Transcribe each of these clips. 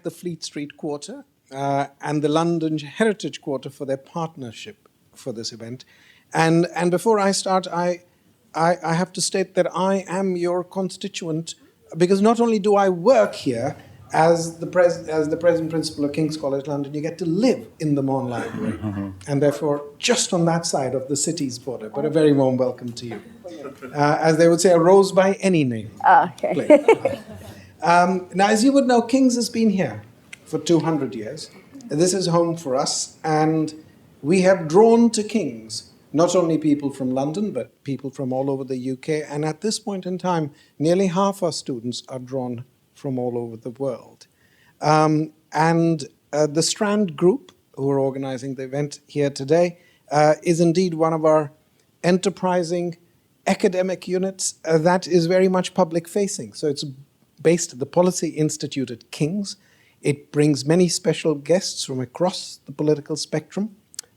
thank the Fleet Street Quarter and the London Heritage Quarter for their partnership for this event. And before I start, I have to state that I am your constituent, because not only do I work here as the present principal of King's College London, you get to live in the Mon Library, and therefore just on that side of the city's border. But a very warm welcome to you. As they would say, a rose by any name. Okay. Now, as you would know, King's has been here for 200 years. This is home for us, and we have drawn to King's not only people from London, but people from all over the UK. And at this point in time, nearly half our students are drawn from all over the world. The Strand group, who are organizing the event here today, is indeed one of our enterprising academic units that is very much public-facing. So it's based at the Policy Institute at King's. It brings many special guests from across the political spectrum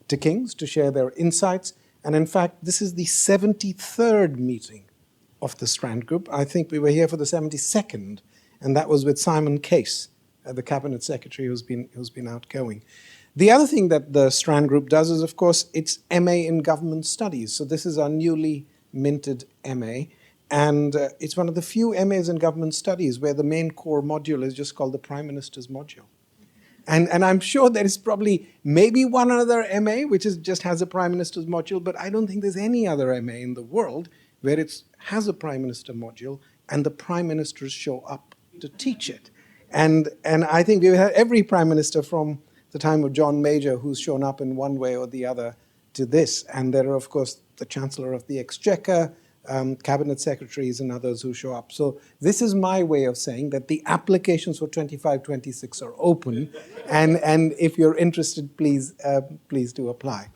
to King's to share their insights. And in fact, this is the 73rd meeting of the Strand Group. I think we were here for the 72nd, and that was with Simon Case, the Cabinet Secretary who's been outgoing. The other thing that the Strand Group does is, of course, it's MA in Government Studies. So this is our newly minted MA, and it's one of the few MAs in Government Studies where the main core module is just called the Prime Minister's module. And I'm sure there is probably maybe one other MA which just has a Prime Minister's module, but I don't think there's any other MA in the world where it has a Prime Minister module and the Prime Ministers show up to teach it. And I think we've had every Prime Minister from the time of John Major who's shown up in one way or the other to this. And there are, of course, the Chancellor of the Exchequer, Cabinet Secretaries and others who show up. So this is my way of saying that the applications for 25-26 are open, and if you're interested, please do apply.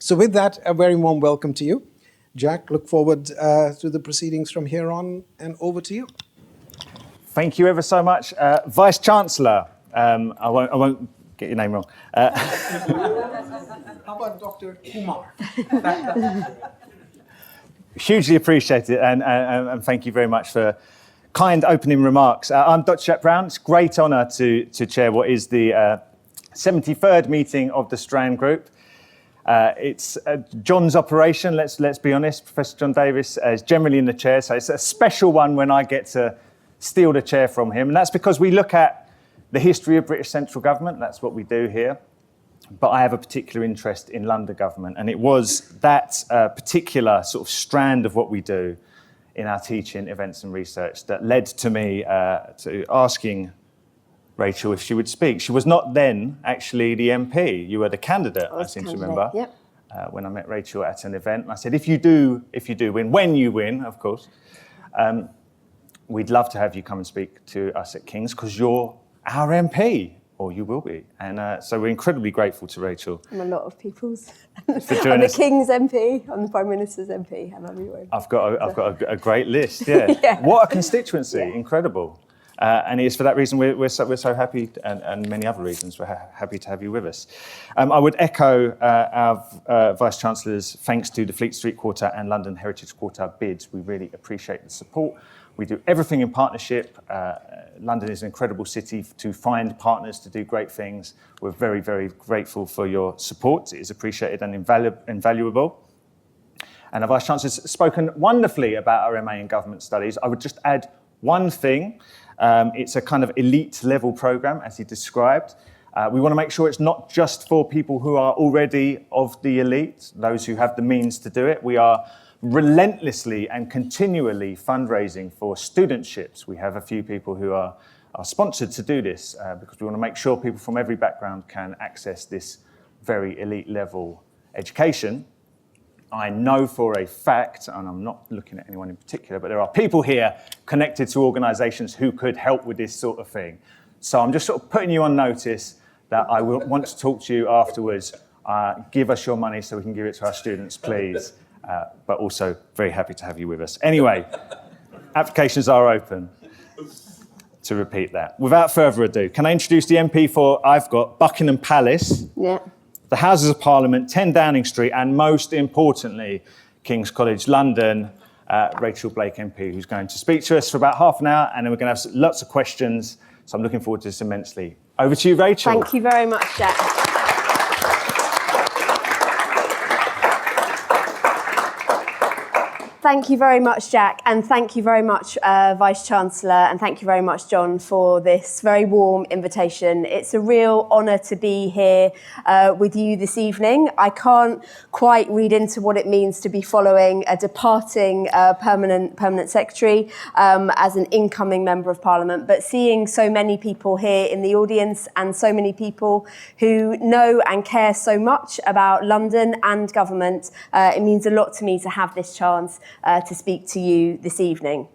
So with that, a very warm welcome to you. Jack, look forward to the proceedings from here on, and over to you. Thank you ever so much. Vice Chancellor, I won't get your name wrong. How about Dr. Kumar? Hugely appreciated, and thank you very much for kind opening remarks. I'm Dr. Jack Brown. It's a great honour to chair what is the 73rd meeting of the Strand Group. It's John's operation, let's be honest. Professor John Davis is generally in the chair, so it's a special one when I get to steal the chair from him. And that's because we look at the history of British central government. That's what we do here. But I have a particular interest in London government, and it was that particular sort of strand of what we do in our teaching, events and research that led to me to asking Rachel if she would speak. She was not then actually the MP. You were the candidate, I seem to remember, yep. When I met Rachel at an event. And I said, if you do win, when you win, of course, we'd love to have you come and speak to us at King's because you're our MP. Or you will be. And so we're incredibly grateful to Rachel. I'm a lot of people's. For I'm joining the us. King's MP, I'm the Prime Minister's MP, and I'm your I've got a great list, yeah. Yeah. What a constituency, Yeah. Incredible. And it's for that reason we're so happy, and many other reasons, we're happy to have you with us. I would echo our Vice-Chancellor's thanks to the Fleet Street Quarter and London Heritage Quarter bids. We really appreciate the support. We do everything in partnership. London is an incredible city to find partners to do great things. We're very, very grateful for your support. It is appreciated and invaluable. And our Vice-Chancellor's spoken wonderfully about our MA in Government Studies. I would just add one thing. It's a kind of elite level programme, as he described. We want to make sure it's not just for people who are already of the elite, those who have the means to do it. We are relentlessly and continually fundraising for studentships. We have a few people who are sponsored to do this because we want to make sure people from every background can access this very elite level education. I know for a fact, and I'm not looking at anyone in particular, but there are people here connected to organisations who could help with this sort of thing. So I'm just sort of putting you on notice that I will want to talk to you afterwards. Give us your money so we can give it to our students, please. But also very happy to have you with us. Anyway, applications are open, to repeat that. Without further ado, can I introduce the MP for, I've got Buckingham Palace, Yeah. the Houses of Parliament, 10 Downing Street, and most importantly, King's College London, Rachel Blake MP, who's going to speak to us for about half an hour, and then we're going to have lots of questions. So I'm looking forward to this immensely. Over to you, Rachel. Thank you very much, Jack. Thank you very much, Jack, and thank you very much, Vice-Chancellor, and thank you very much, John, for this very warm invitation. It's a real honour to be here with you this evening. I can't quite read into what it means to be following a departing permanent secretary as an incoming Member of Parliament, but seeing so many people here in the audience and so many people who know and care so much about London and government, it means a lot to me to have this chance to speak to you this evening.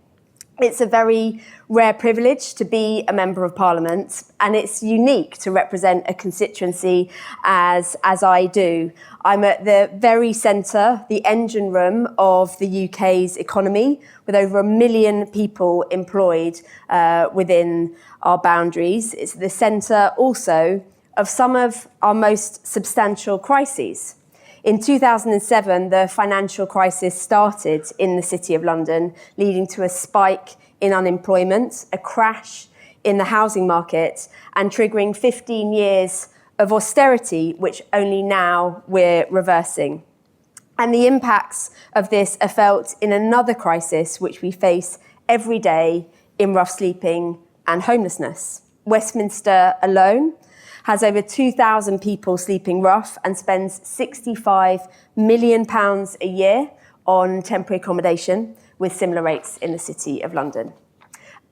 It's a very rare privilege to be a Member of Parliament, and it's unique to represent a constituency as I do. I'm at the very centre, the engine room of the UK's economy, with over 1 million people employed within our boundaries. It's the centre also of some of our most substantial crises. In 2007, the financial crisis started in the City of London, leading to a spike in unemployment, a crash in the housing market, and triggering 15 years of austerity, which only now we're reversing. And the impacts of this are felt in another crisis which we face every day in rough sleeping and homelessness. Westminster alone has over 2,000 people sleeping rough and spends £65 million a year on temporary accommodation, with similar rates in the City of London.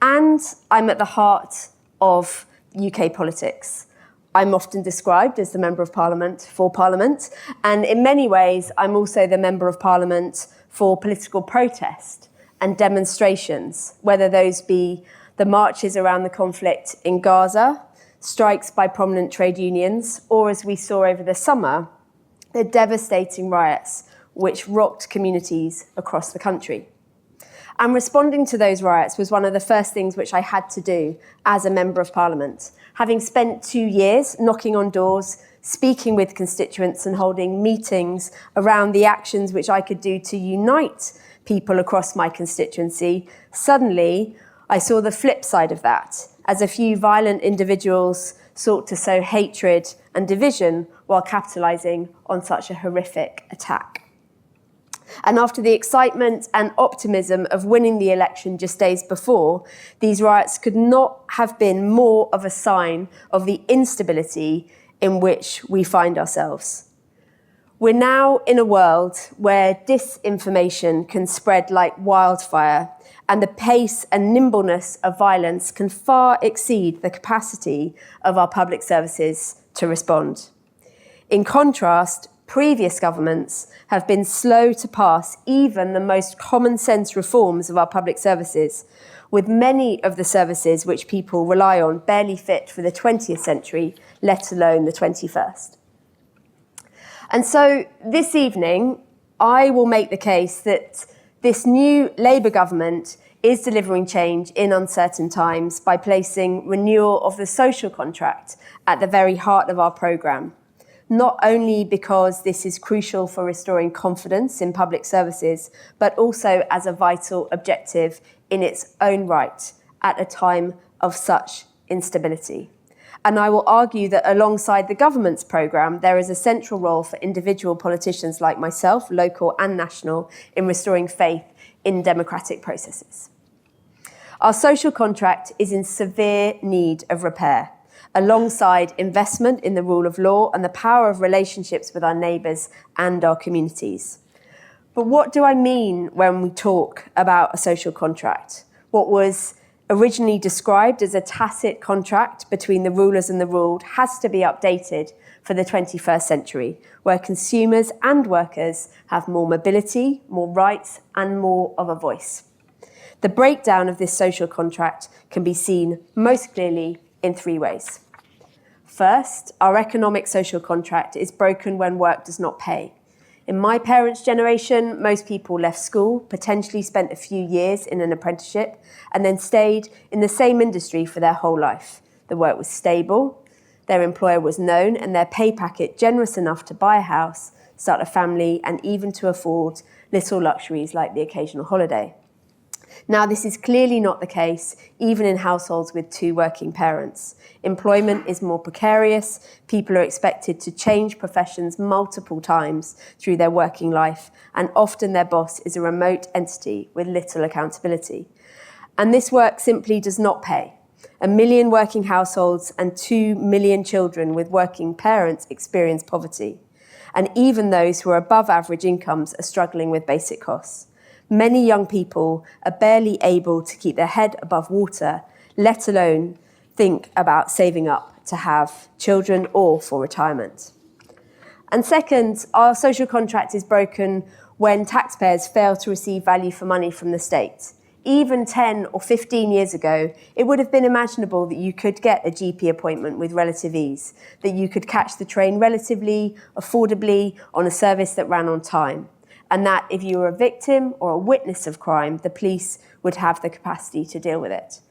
And I'm at the heart of UK politics. I'm often described as the Member of Parliament for Parliament, and in many ways, I'm also the Member of Parliament for political protest and demonstrations, whether those be the marches around the conflict in Gaza, strikes by prominent trade unions, or as we saw over the summer, the devastating riots which rocked communities across the country. And responding to those riots was one of the first things which I had to do as a Member of Parliament. Having spent 2 years knocking on doors, speaking with constituents and holding meetings around the actions which I could do to unite people across my constituency, suddenly I saw the flip side of that, as a few violent individuals sought to sow hatred and division while capitalising on such a horrific attack. And after the excitement and optimism of winning the election just days before, these riots could not have been more of a sign of the instability in which we find ourselves. We're now in a world where disinformation can spread like wildfire, and the pace and nimbleness of violence can far exceed the capacity of our public services to respond. In contrast, previous governments have been slow to pass even the most common sense reforms of our public services, with many of the services which people rely on barely fit for the 20th century, let alone the 21st. And so this evening, I will make the case that this new Labour government is delivering change in uncertain times by placing renewal of the social contract at the very heart of our programme, not only because this is crucial for restoring confidence in public services, but also as a vital objective in its own right at a time of such instability. And I will argue that alongside the government's programme, there is a central role for individual politicians like myself, local and national, in restoring faith in democratic processes. Our social contract is in severe need of repair, alongside investment in the rule of law and the power of relationships with our neighbours and our communities. But what do I mean when we talk about a social contract? What was originally described as a tacit contract between the rulers and the ruled has to be updated for the 21st century, where consumers and workers have more mobility, more rights, and more of a voice. The breakdown of this social contract can be seen most clearly in 3 ways. First, our economic social contract is broken when work does not pay. In my parents' generation, most people left school, potentially spent a few years in an apprenticeship, and then stayed in the same industry for their whole life. The work was stable, their employer was known, and their pay packet generous enough to buy a house, start a family, and even to afford little luxuries like the occasional holiday. Now, this is clearly not the case, even in households with two working parents. Employment is more precarious, people are expected to change professions multiple times through their working life, and often their boss is a remote entity with little accountability. And this work simply does not pay. 1 million working households and 2 million children with working parents experience poverty. And even those who are above average incomes are struggling with basic costs. Many young people are barely able to keep their head above water, let alone think about saving up to have children or for retirement. And second, our social contract is broken when taxpayers fail to receive value for money from the state. Even 10 or 15 years ago, it would have been imaginable that you could get a GP appointment with relative ease, that you could catch the train relatively affordably on a service that ran on time, and that if you were a victim or a witness of crime, the police would have the capacity to deal with it.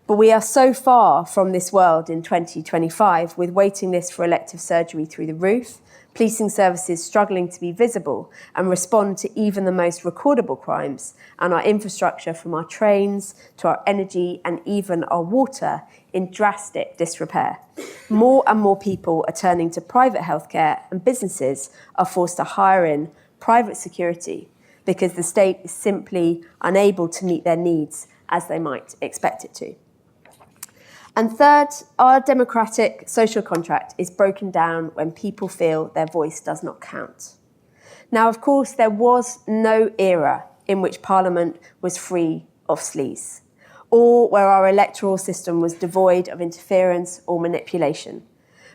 But we are so far from this world in 2025, with waiting lists for elective surgery through the roof, policing services struggling to be visible and respond to even the most recordable crimes, and our infrastructure from our trains to our energy and even our water in drastic disrepair. More and more people are turning to private healthcare, and businesses are forced to hire in private security because the state is simply unable to meet their needs as they might expect it to. And third, our democratic social contract is broken down when people feel their voice does not count. Now, of course, there was no era in which Parliament was free of sleaze, or where our electoral system was devoid of interference or manipulation.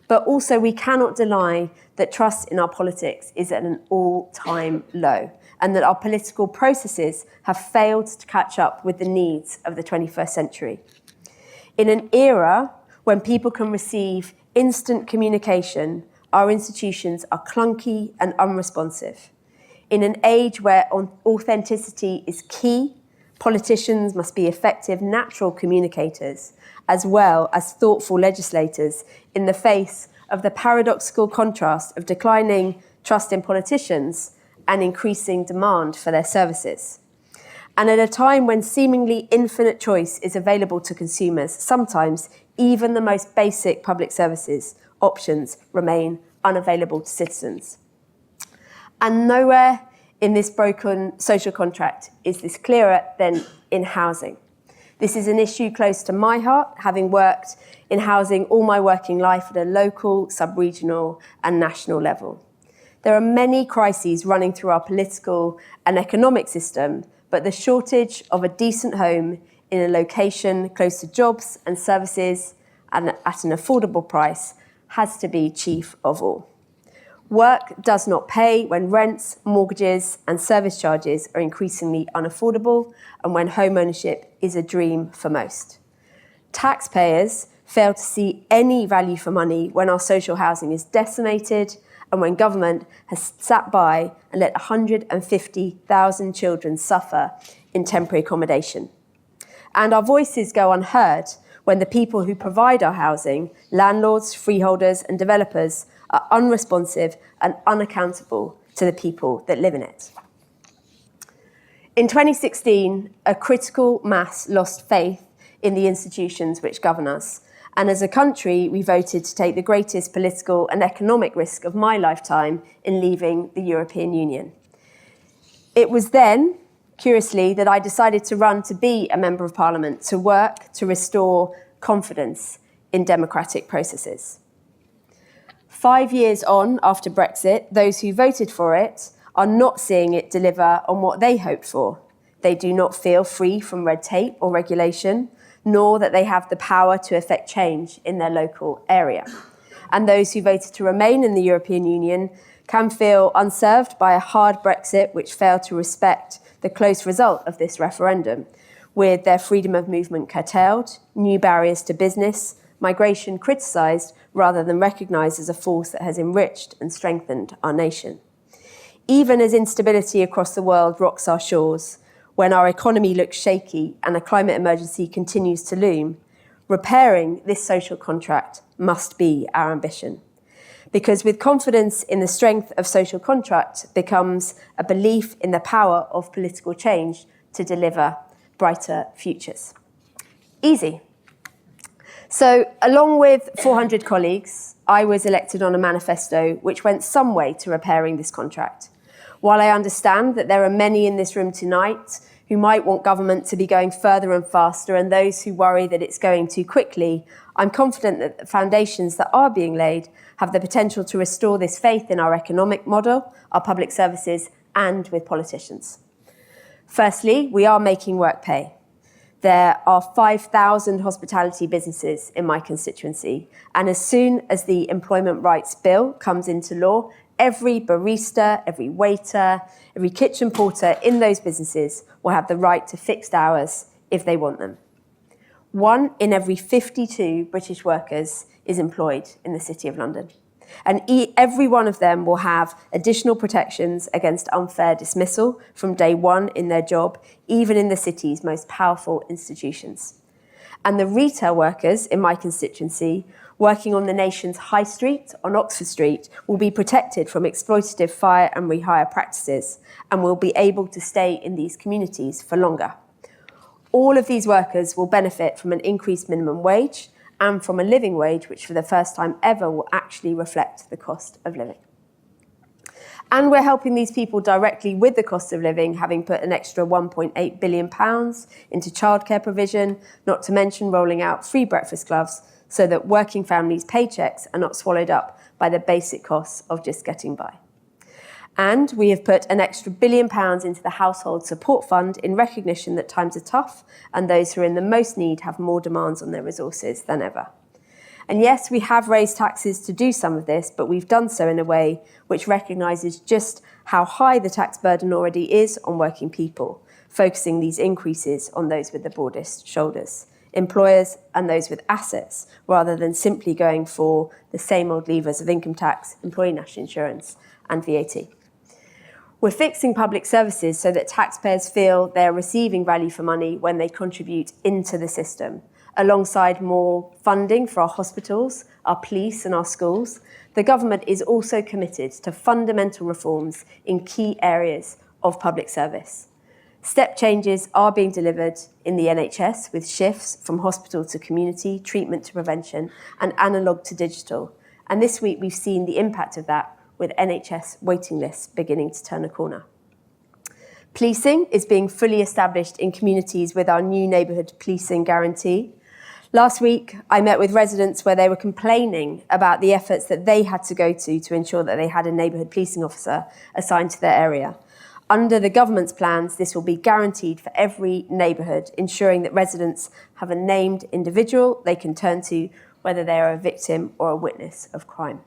But also, we cannot deny that trust in our politics is at an all-time low, and that our political processes have failed to catch up with the needs of the 21st century. In an era when people can receive instant communication, our institutions are clunky and unresponsive. In an age where authenticity is key, politicians must be effective, natural communicators, as well as thoughtful legislators in the face of the paradoxical contrast of declining trust in politicians and increasing demand for their services. And at a time when seemingly infinite choice is available to consumers, sometimes even the most basic public services options remain unavailable to citizens. And nowhere in this broken social contract is this clearer than in housing. This is an issue close to my heart, having worked in housing all my working life at a local, sub-regional and national level. There are many crises running through our political and economic system, but the shortage of a decent home in a location close to jobs and services and at an affordable price has to be chief of all. Work does not pay when rents, mortgages and service charges are increasingly unaffordable and when home ownership is a dream for most. Taxpayers fail to see any value for money when our social housing is decimated and when government has sat by and let 150,000 children suffer in temporary accommodation. And our voices go unheard when the people who provide our housing, landlords, freeholders and developers, are unresponsive and unaccountable to the people that live in it. In 2016, a critical mass lost faith in the institutions which govern us. And as a country, we voted to take the greatest political and economic risk of my lifetime in leaving the European Union. It was then, curiously, that I decided to run to be a Member of Parliament, to work to restore confidence in democratic processes. 5 years on after Brexit, those who voted for it are not seeing it deliver on what they hoped for. They do not feel free from red tape or regulation, nor that they have the power to effect change in their local area. And those who voted to remain in the European Union can feel unserved by a hard Brexit which failed to respect the close result of this referendum, with their freedom of movement curtailed, new barriers to business, migration criticised rather than recognised as a force that has enriched and strengthened our nation. Even as instability across the world rocks our shores, when our economy looks shaky and a climate emergency continues to loom, repairing this social contract must be our ambition. Because with confidence in the strength of social contract becomes a belief in the power of political change to deliver brighter futures. Easy. So, along with 400 colleagues, I was elected on a manifesto which went some way to repairing this contract. While I understand that there are many in this room tonight who might want government to be going further and faster, and those who worry that it's going too quickly, I'm confident that the foundations that are being laid have the potential to restore this faith in our economic model, our public services, and with politicians. Firstly, we are making work pay. There are 5,000 hospitality businesses in my constituency, and as soon as the Employment Rights Bill comes into law, every barista, every waiter, every kitchen porter in those businesses will have the right to fixed hours if they want them. 1 in every 52 British workers is employed in the City of London. And every one of them will have additional protections against unfair dismissal from day one in their job, even in the city's most powerful institutions. And the retail workers in my constituency, working on the nation's high street, on Oxford Street, will be protected from exploitative fire and rehire practices and will be able to stay in these communities for longer. All of these workers will benefit from an increased minimum wage and from a living wage which for the first time ever will actually reflect the cost of living. And we're helping these people directly with the cost of living, having put an extra £1.8 billion into childcare provision, not to mention rolling out free breakfast clubs so that working families' paychecks are not swallowed up by the basic costs of just getting by. And we have put an extra £1 billion into the Household Support Fund in recognition that times are tough and those who are in the most need have more demands on their resources than ever. And yes, we have raised taxes to do some of this, but we've done so in a way which recognises just how high the tax burden already is on working people, focusing these increases on those with the broadest shoulders, employers and those with assets, rather than simply going for the same old levers of income tax, employee national insurance and VAT. We're fixing public services so that taxpayers feel they're receiving value for money when they contribute into the system. Alongside more funding for our hospitals, our police and our schools, the government is also committed to fundamental reforms in key areas of public service. Step changes are being delivered in the NHS with shifts from hospital to community, treatment to prevention, and analogue to digital. And this week we've seen the impact of that with NHS waiting lists beginning to turn a corner. Policing is being fully established in communities with our new neighbourhood policing guarantee. Last week, I met with residents where they were complaining about the efforts that they had to go to ensure that they had a neighbourhood policing officer assigned to their area. Under the government's plans, this will be guaranteed for every neighbourhood, ensuring that residents have a named individual they can turn to, whether they are a victim or a witness of crime.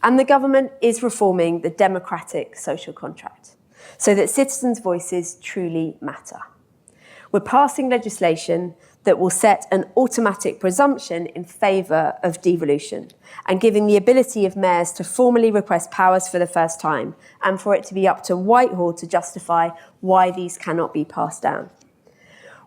And the government is reforming the democratic social contract so that citizens' voices truly matter. We're passing legislation that will set an automatic presumption in favour of devolution and giving the ability of mayors to formally request powers for the first time and for it to be up to Whitehall to justify why these cannot be passed down.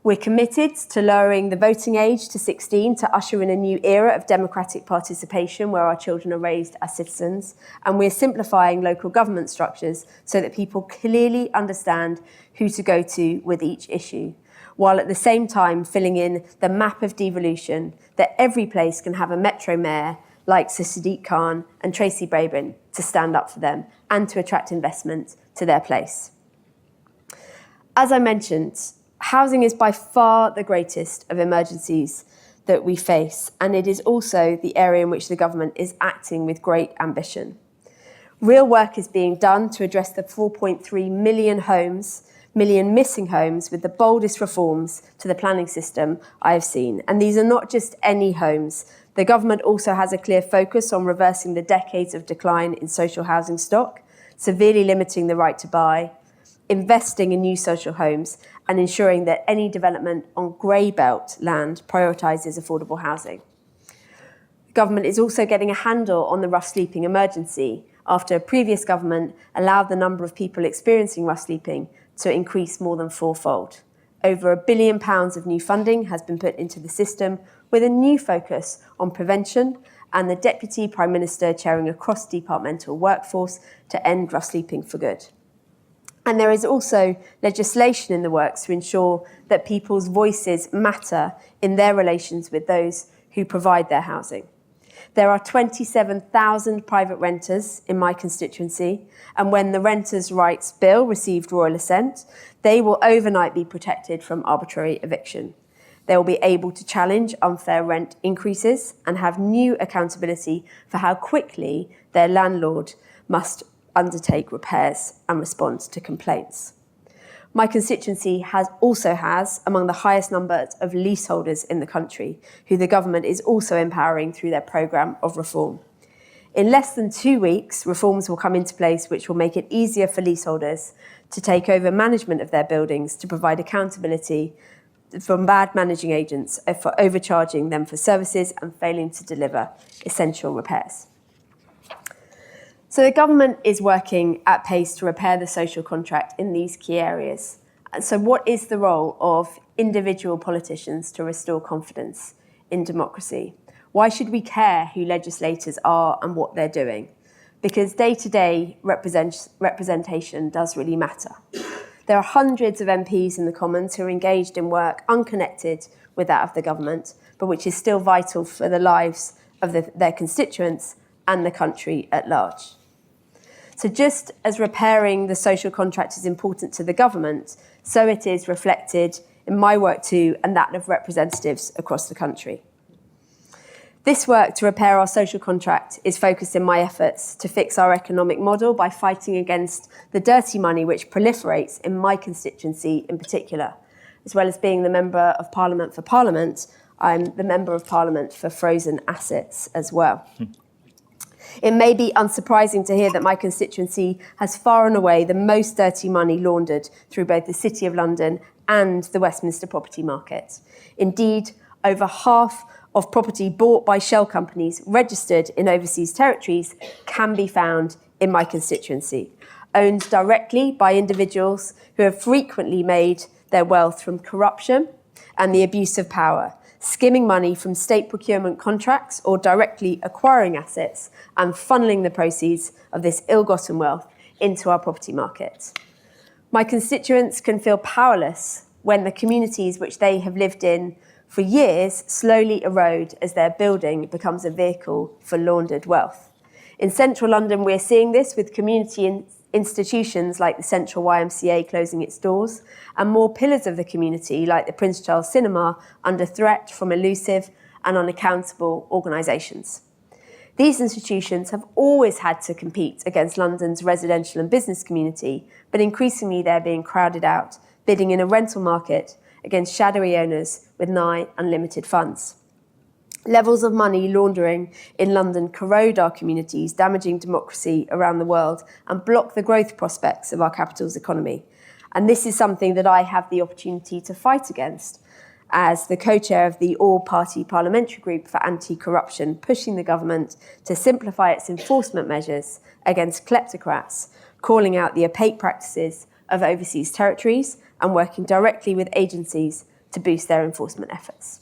We're committed to lowering the voting age to 16 to usher in a new era of democratic participation where our children are raised as citizens, and we're simplifying local government structures so that people clearly understand who to go to with each issue, while at the same time filling in the map of devolution that every place can have a metro mayor like Sir Sadiq Khan and Tracy Brabin to stand up for them and to attract investment to their place. As I mentioned, housing is by far the greatest of emergencies that we face, and it is also the area in which the government is acting with great ambition. Real work is being done to address the 4.3 million missing homes with the boldest reforms to the planning system I have seen. And these are not just any homes. The government also has a clear focus on reversing the decades of decline in social housing stock, severely limiting the right to buy, investing in new social homes, and ensuring that any development on grey belt land prioritises affordable housing. The government is also getting a handle on the rough sleeping emergency after a previous government allowed the number of people experiencing rough sleeping to increase more than fourfold. Over £1 billion of new funding has been put into the system with a new focus on prevention and the Deputy Prime Minister chairing a cross-departmental workforce to end rough sleeping for good. And there is also legislation in the works to ensure that people's voices matter in their relations with those who provide their housing. There are 27,000 private renters in my constituency, and when the Renters' Rights Bill received royal assent, they will overnight be protected from arbitrary eviction. They will be able to challenge unfair rent increases and have new accountability for how quickly their landlord must undertake repairs and respond to complaints. My constituency also has among the highest numbers of leaseholders in the country, who the government is also empowering through their programme of reform. In less than 2 weeks, reforms will come into place which will make it easier for leaseholders to take over management of their buildings, to provide accountability from bad managing agents for overcharging them for services and failing to deliver essential repairs. So the government is working at pace to repair the social contract in these key areas. And so what is the role of individual politicians to restore confidence in democracy? Why should we care who legislators are and what they're doing? Because day-to-day representation does really matter. There are hundreds of MPs in the Commons who are engaged in work unconnected with that of the government, but which is still vital for the lives of their constituents and the country at large. So just as repairing the social contract is important to the government, so it is reflected in my work too and that of representatives across the country. This work to repair our social contract is focused in my efforts to fix our economic model by fighting against the dirty money which proliferates in my constituency in particular. As well as being the Member of Parliament for Parliament, I'm the Member of Parliament for Frozen Assets as well. It may be unsurprising to hear that my constituency has far and away the most dirty money laundered through both the City of London and the Westminster property market. Indeed, over half of property bought by shell companies registered in overseas territories can be found in my constituency, owned directly by individuals who have frequently made their wealth from corruption and the abuse of power, skimming money from state procurement contracts or directly acquiring assets and funneling the proceeds of this ill-gotten wealth into our property market. My constituents can feel powerless when the communities which they have lived in for years slowly erode as their building becomes a vehicle for laundered wealth. In central London, we're seeing this with community institutions like the Central YMCA closing its doors, and more pillars of the community like the Prince Charles Cinema under threat from elusive and unaccountable organisations. These institutions have always had to compete against London's residential and business community, but increasingly they're being crowded out, bidding in a rental market against shadowy owners with nigh unlimited funds. Levels of money laundering in London corrode our communities, damaging democracy around the world and block the growth prospects of our capital's economy. And this is something that I have the opportunity to fight against as the co-chair of the all-party parliamentary group for anti-corruption, pushing the government to simplify its enforcement measures against kleptocrats, calling out the opaque practices of overseas territories and working directly with agencies to boost their enforcement efforts.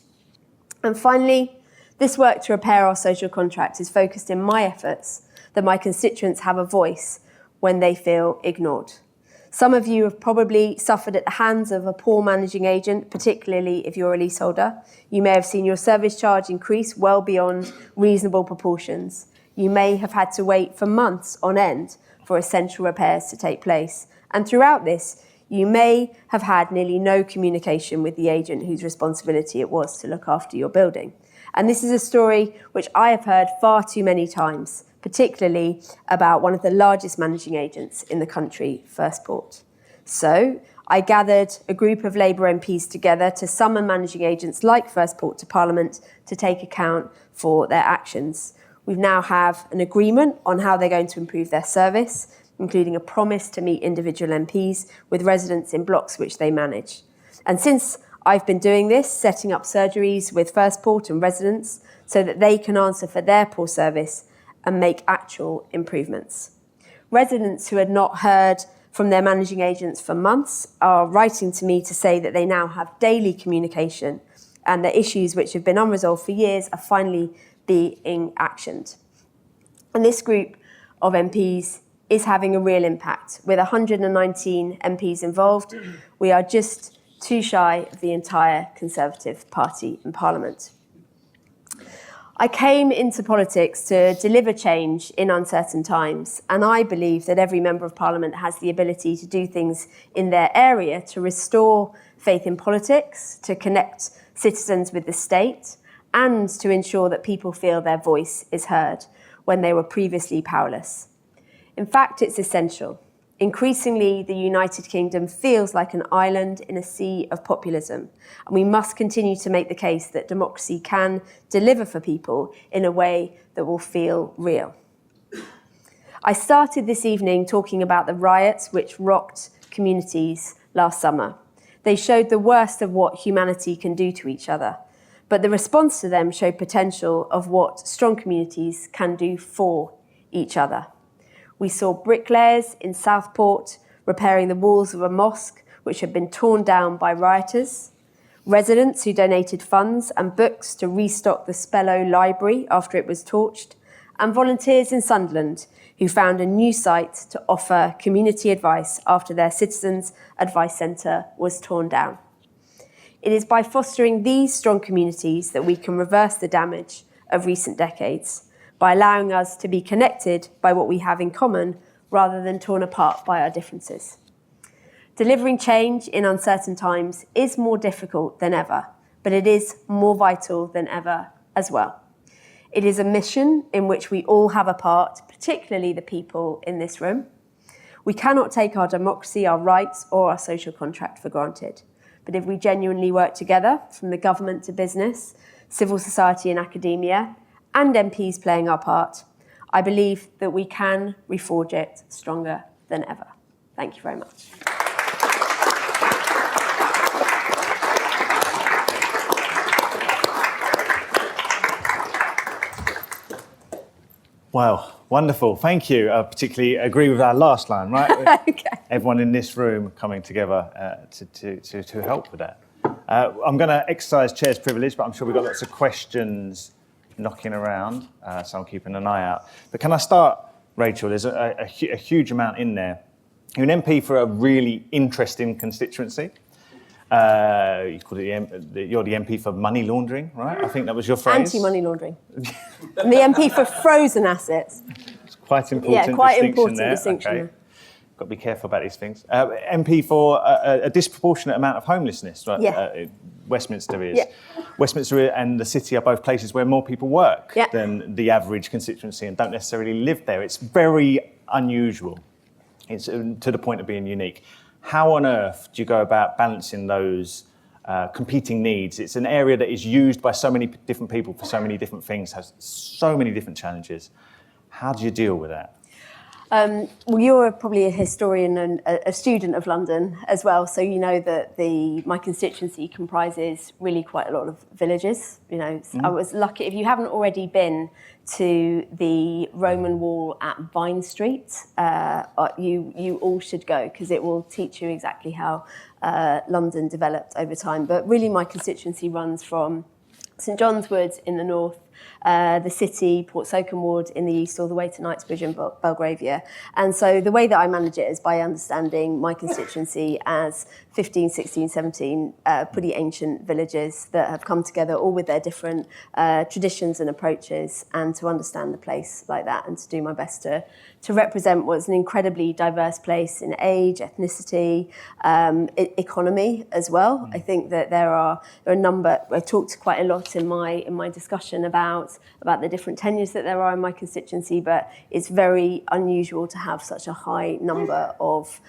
And finally, this work to repair our social contract is focused in my efforts that my constituents have a voice when they feel ignored. Some of you have probably suffered at the hands of a poor managing agent, particularly if you're a leaseholder. You may have seen your service charge increase well beyond reasonable proportions. You may have had to wait for months on end for essential repairs to take place. And throughout this, you may have had nearly no communication with the agent whose responsibility it was to look after your building. And this is a story which I have heard far too many times, particularly about one of the largest managing agents in the country, Firstport. So I gathered a group of Labour MPs together to summon managing agents like Firstport to Parliament to take account for their actions. We now have an agreement on how they're going to improve their service, including a promise to meet individual MPs with residents in blocks which they manage. And since I've been doing this, setting up surgeries with Firstport and residents so that they can answer for their poor service and make actual improvements. Residents who had not heard from their managing agents for months are writing to me to say that they now have daily communication and the issues which have been unresolved for years are finally being actioned. And this group of MPs is having a real impact. With 119 MPs involved, we are just too shy of the entire Conservative Party in Parliament. I came into politics to deliver change in uncertain times, and I believe that every member of Parliament has the ability to do things in their area to restore faith in politics, to connect citizens with the state, and to ensure that people feel their voice is heard when they were previously powerless. In fact, it's essential. Increasingly, the United Kingdom feels like an island in a sea of populism, and we must continue to make the case that democracy can deliver for people in a way that will feel real. I started this evening talking about the riots which rocked communities last summer. They showed the worst of what humanity can do to each other, but the response to them showed potential of what strong communities can do for each other. We saw bricklayers in Southport repairing the walls of a mosque which had been torn down by rioters, residents who donated funds and books to restock the Spellow Library after it was torched, and volunteers in Sunderland who found a new site to offer community advice after their Citizens Advice Centre was torn down. It is by fostering these strong communities that we can reverse the damage of recent decades, by allowing us to be connected by what we have in common rather than torn apart by our differences. Delivering change in uncertain times is more difficult than ever, but it is more vital than ever as well. It is a mission in which we all have a part, particularly the people in this room. We cannot take our democracy, our rights, or our social contract for granted. But if we genuinely work together, from the government to business, civil society and academia, and MPs playing our part, I believe that we can reforge it stronger than ever. Thank you very much. Wow, wonderful. Thank you. I particularly agree with our last line, right? Okay. Everyone in this room coming together to help with that. I'm going to exercise chair's privilege, but I'm sure we've got lots of questions knocking around, so I'm keeping an eye out. But can I start, Rachel? There's a huge amount in there. You're an MP for a really interesting constituency. You called it you're the MP for money laundering, right? I think that was your phrase. Anti-money laundering. I'm the MP for frozen assets. It's quite important. Yeah, quite distinction important there. distinction. Okay. Got to be careful about these things. MP for a disproportionate amount of homelessness, right? Yeah. Westminster is. Yeah. Westminster and the city are both places where more people work Yeah. than the average constituency and don't necessarily live there. It's very unusual. It's to the point of being unique. How on earth do you go about balancing those competing needs? It's an area that is used by so many different people for so many different things, has so many different challenges. How do you deal with that? Well, you're probably a historian and a student of London as well, so you know that my constituency comprises really quite a lot of villages. You know, I was lucky. If you haven't already been to the Roman Wall at Vine Street, you all should go, because it will teach you exactly how London developed over time. But really, my constituency runs from St John's Wood in the north, the city, Portsoken Ward in the east, all the way to Knightsbridge and Belgravia. And so the way that I manage it is by understanding my constituency as 15, 16, 17 pretty ancient villages that have come together, all with their different traditions and approaches, and to understand the place like that and to do my best to represent what's an incredibly diverse place in age, ethnicity, economy as well. I think that there are a number. I talked quite a lot in my discussion about the different tenures that there are in my constituency, but it's very unusual to have such a high number of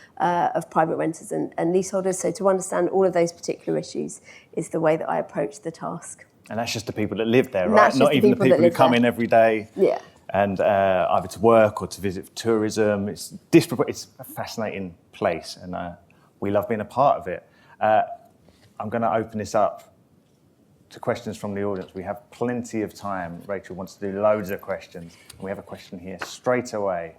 private renters and leaseholders. So to understand all of those particular issues is the way that I approach the task. And that's just the people that live there, And right? that's just Not the even the people that people who live come there. in every day. Yeah. And either to work or to visit for tourism. It's a fascinating place, and we love being a part of it. I'm going to open this up to questions from the audience. We have plenty of time. Rachel wants to do loads of questions. We have a question here straight away.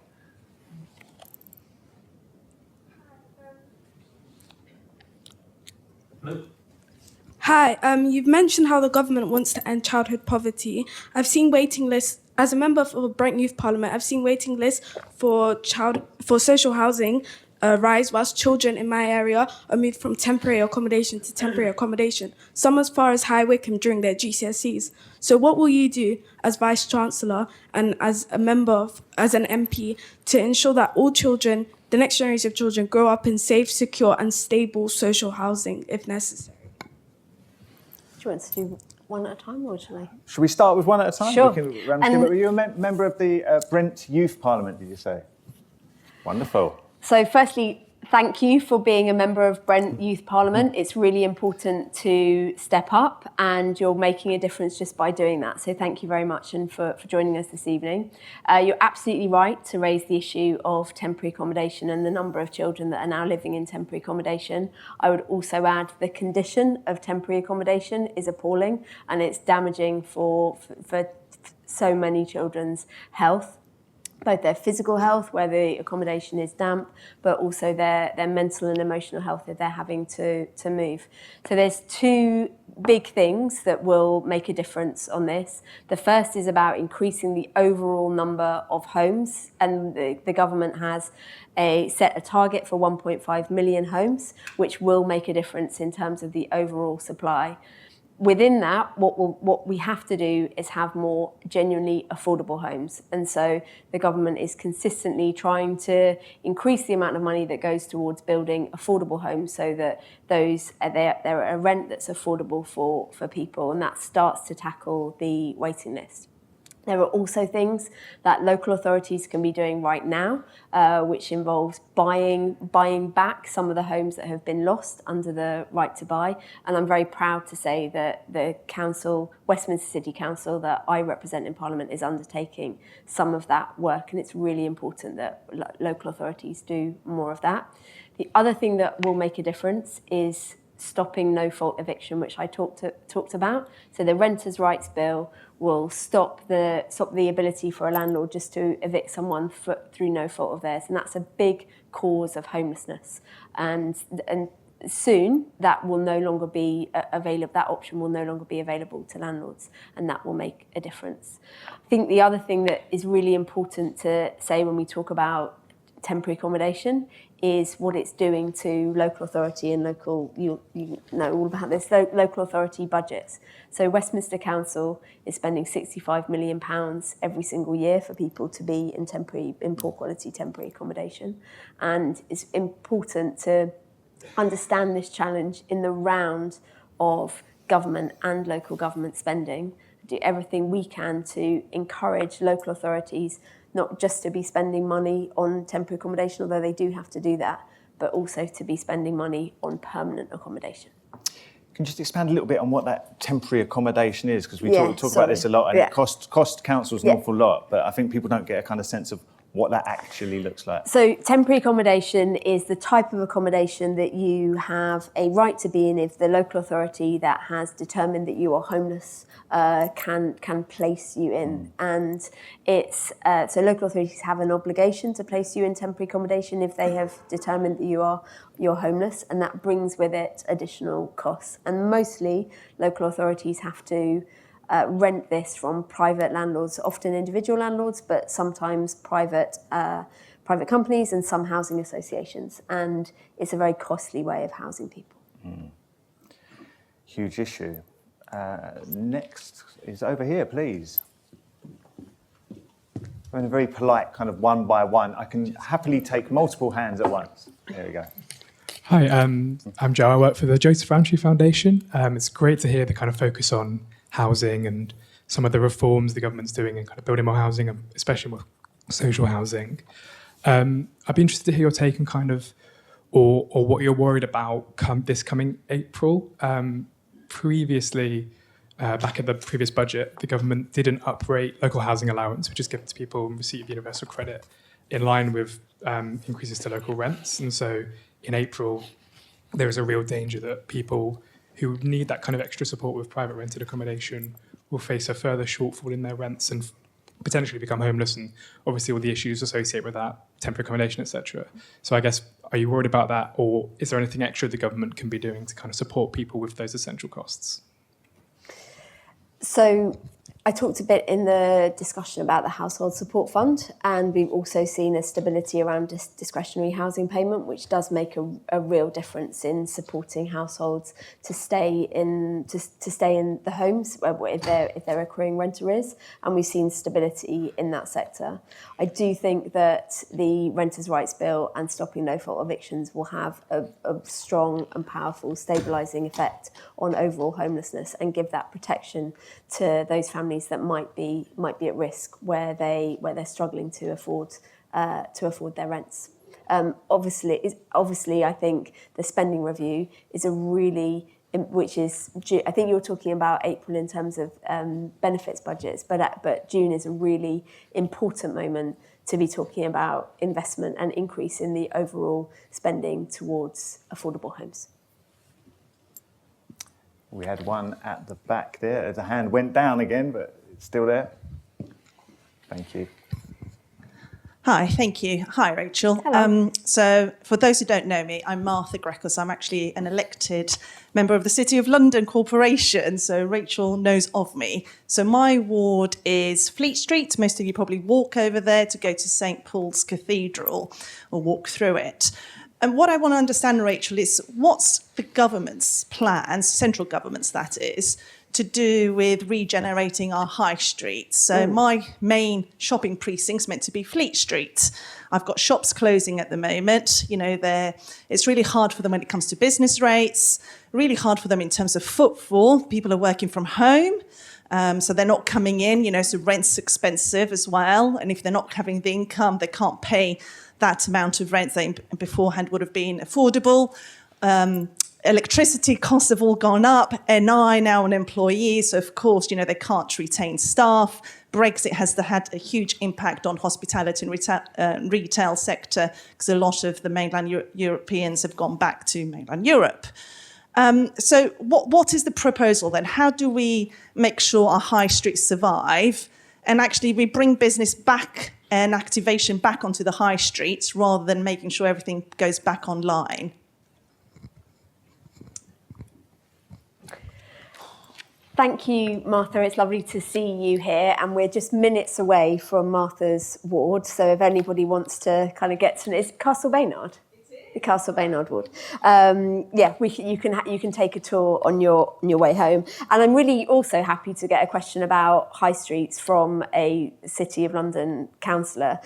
Hi, you've mentioned how the government wants to end childhood poverty. I've seen waiting lists, as a member for Brent Youth Parliament, I've seen waiting lists for social housing rise whilst children in my area are moved from temporary accommodation to temporary accommodation, some as far as High Wycombe during their GCSEs. So what will you do as Vice-Chancellor and as a member, as an MP, to ensure that all children, the next generation of children, grow up in safe, secure and stable social housing if necessary? Do you want to do one at a time, or shall I? Should we start with one at a time? Sure. We can run through, but were you a member of the Brent Youth Parliament, did you say? Wonderful. So firstly, thank you for being a member of Brent Youth Parliament. It's really important to step up, and you're making a difference just by doing that. So thank you very much, and for joining us this evening. You're absolutely right to raise the issue of temporary accommodation and the number of children that are now living in temporary accommodation. I would also add the condition of temporary accommodation is appalling, and it's damaging for so many children's health, both their physical health, where the accommodation is damp, but also their mental and emotional health if they're having to move. So there's two big things that will make a difference on this. The first is about increasing the overall number of homes, and the government has set a target for 1.5 million homes, which will make a difference in terms of the overall supply. Within that, what we have to do is have more genuinely affordable homes. And so the government is consistently trying to increase the amount of money that goes towards building affordable homes so that they're a rent that's affordable for people, and that starts to tackle the waiting list. There are also things that local authorities can be doing right now, which involves buying back some of the homes that have been lost under the right to buy. And I'm very proud to say that the council, Westminster City Council, that I represent in Parliament, is undertaking some of that work. And it's really important that local authorities do more of that. The other thing that will make a difference is stopping no-fault eviction, which I talked about. So the Renters' Rights Bill will stop the ability for a landlord just to evict someone through no fault of theirs, and that's a big cause of homelessness. And soon that will no longer be available. That option will no longer be available to landlords, and that will make a difference. I think the other thing that is really important to say when we talk about temporary accommodation is what it's doing to local authority and you know all about this, local authority budgets. So Westminster Council is spending £65 million every single year for people to be in poor quality temporary accommodation. And it's important to understand this challenge in the round of government and local government spending, do everything we can to encourage local authorities not just to be spending money on temporary accommodation, although they do have to do that, but also to be spending money on permanent accommodation. Can you just expand a little bit on what that temporary accommodation is? Because we talk about this a lot, and it costs councils an awful lot, but I think people don't get a kind of sense of what that actually looks like. So temporary accommodation is the type of accommodation that you have a right to be in if the local authority that has determined that you are homeless can place you in. And it's so local authorities have an obligation to place you in temporary accommodation if they have determined that you're homeless, and that brings with it additional costs. And mostly local authorities have to rent this from private landlords, often individual landlords, but sometimes private companies and some housing associations. And it's a very costly way of housing people. Huge issue. Next is over here, please. I'm in a very polite kind of one by one. I can happily take multiple hands at once. There we go. Hi, I'm Joe. I work for the Joseph Rowntree Foundation. It's great to hear the kind of focus on housing and some of the reforms the government's doing in kind of building more housing, and especially more social housing. I'd be interested to hear your take on kind of, or what you're worried about this coming April. Previously, back at the previous budget, the government didn't uprate local housing allowance, which is given to people in receipt of universal credit, in line with increases to local rents. And so in April, there is a real danger that people who need that kind of extra support with private rented accommodation will face a further shortfall in their rents and potentially become homeless, and obviously all the issues associated with that, temporary accommodation, etc. So I guess Are you worried about that, or is there anything extra the government can be doing to kind of support people with those essential costs? So I talked a bit in the discussion about the Household Support Fund, and we've also seen a stability around discretionary housing payment, which does make a real difference in supporting households to stay in the homes if they're accruing rent arrears, and we've seen stability in that sector. I do think that the Renters' Rights Bill and stopping no-fault evictions will have a strong and powerful stabilising effect on overall homelessness and give that protection to those families that might be at risk where they're struggling to afford their rents. Obviously, I think the spending review is I think you're talking about April in terms of benefits budgets, but June is a really important moment to be talking about investment and increase in the overall spending towards affordable homes. We had one at the back there. The hand went down again, but it's still there. Thank you. Hi, thank you. Hi, Rachel. Hello. So for those who don't know me, I'm Martha Greckles. I'm actually an elected member of the City of London Corporation, so Rachel knows of me. So my ward is Fleet Street. Most of you probably walk over there to go to St Paul's Cathedral or walk through it. And what I want to understand, Rachel, is what's the government's plans, central government's that is, to do with regenerating our high streets. So my main shopping precinct's meant to be Fleet Street. I've got shops closing at the moment. It's really hard for them when it comes to business rates, really hard for them in terms of footfall. People are working from home. So they're not coming in, so rent's expensive as well. And if they're not having the income, they can't pay that amount of rent that beforehand would have been affordable. Electricity costs have all gone up. NI now an employee, so of course, they can't retain staff. Brexit has had a huge impact on hospitality and retail sector because a lot of the mainland Europeans have gone back to mainland Europe. So what is the proposal then? How do we make sure our high streets survive and actually we bring business back and activation back onto the high streets rather than making sure everything goes back online? Thank you, Martha. It's lovely to see you here, and we're just minutes away from Martha's ward. So if anybody wants to kind of get to know, it's Castle Baynard. The Castle Baynard ward. You can take a tour on your way home. And I'm really also happy to get a question about high streets from a City of London councillor,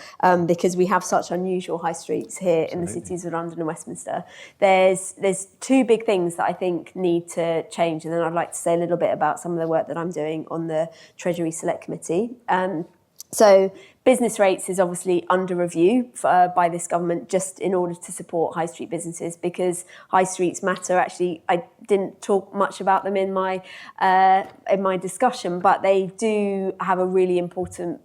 because we have such unusual high streets here in the cities of London and Westminster. There's two big things that I think need to change, and then I'd like to say a little bit about some of the work that I'm doing on the Treasury Select Committee. So business rates is obviously under review by this government just in order to support high street businesses because high streets matter. Actually, I didn't talk much about them in my discussion, but they do have a really important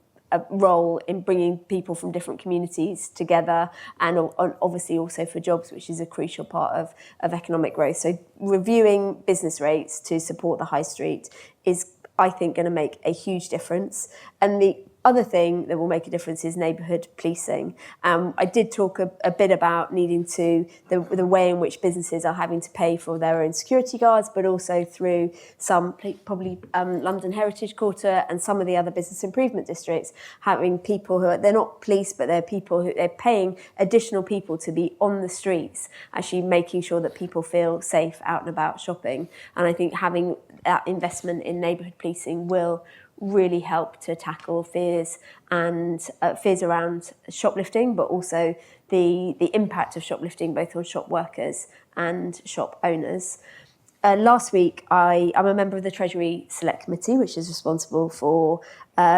role in bringing people from different communities together and obviously also for jobs, which is a crucial part of economic growth. So reviewing business rates to support the high street is, I think, going to make a huge difference. And the other thing that will make a difference is neighbourhood policing. I did talk a bit about needing to, the way in which businesses are having to pay for their own security guards, but also through some, probably London Heritage Quarter and some of the other business improvement districts, having people who they're not police, but they're people who they're paying additional people to be on the streets, actually making sure that people feel safe out and about shopping. And I think having that investment in neighbourhood policing will really help to tackle fears around shoplifting, but also the impact of shoplifting both on shop workers and shop owners. Last week, I'm a member of the Treasury Select Committee, which is responsible for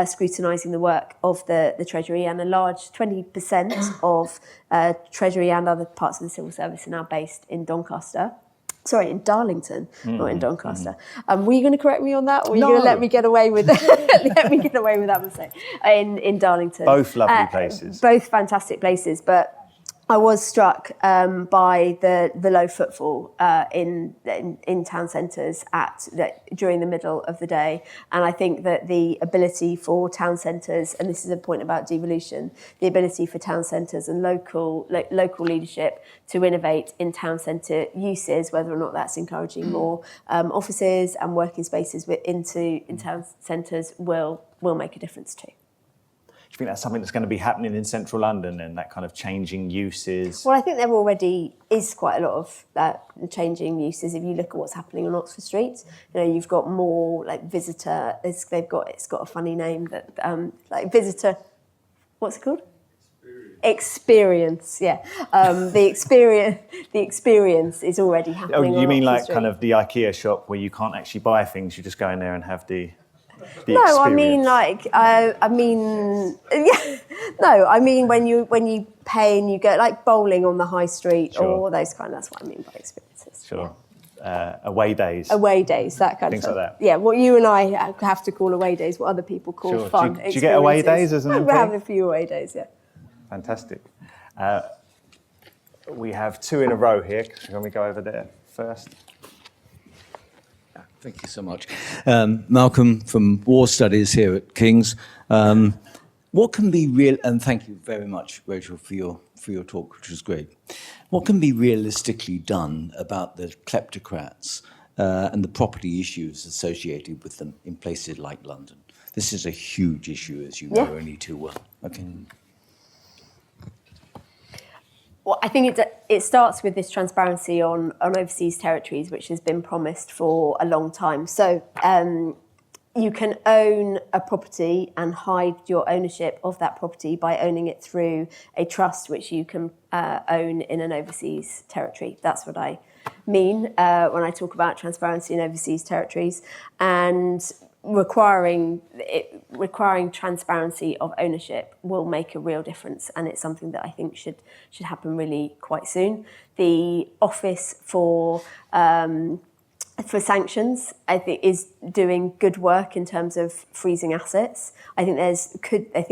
scrutinising the work of the Treasury, and a large 20% of Treasury and other parts of the civil service are now based in Doncaster. Sorry, in Darlington, not in Doncaster. Were you going to correct me on that, or were you going to let me get away with that mistake? In Darlington. Both lovely places. Both fantastic places, but I was struck by the low footfall in town centres during the middle of the day, and I think that the ability for town centres, and this is a point about devolution, the ability for town centres and local leadership to innovate in town centre uses, whether or not that's encouraging more offices and working spaces in town centres, will make a difference too. Do you think that's something that's going to be happening in central London and that kind of changing uses? Well, I think there already is quite a lot of changing uses. If you look at what's happening on Oxford Street, you've got more like visitor. It's got a funny name that like visitor. What's it called? Experience. Yeah. The experience is already happening. Oh, you mean on Oxford like Street. kind of the IKEA shop where you can't actually buy things, you just go in there and have the No, experience? I mean I mean when you pay and you go like bowling on the high street or those kind. That's what I mean by experiences. Sure. Away days. Away days, that kind Things of like that. Yeah, what you and I have to call away days, what other people call Sure. fun. Do you get away experiences. days as an We MP? have a few away days, yeah. Fantastic. We have two in a row here. Can we go over there first? Thank you so much. Malcolm from War Studies here at King's. What can be real, and thank you very much, Rachel, for your talk, which was great. What can be realistically done about the kleptocrats and the property issues associated with them in places like London? This is a huge issue, as you know only too well. Okay. Well, I think it starts with this transparency on overseas territories, which has been promised for a long time. So you can own a property and hide your ownership of that property by owning it through a trust, which you can own in an overseas territory. That's what I mean when I talk about transparency in overseas territories. And requiring transparency of ownership will make a real difference, and it's something that I think should happen really quite soon. The Office for sanctions, I think, is doing good work in terms of freezing assets. I think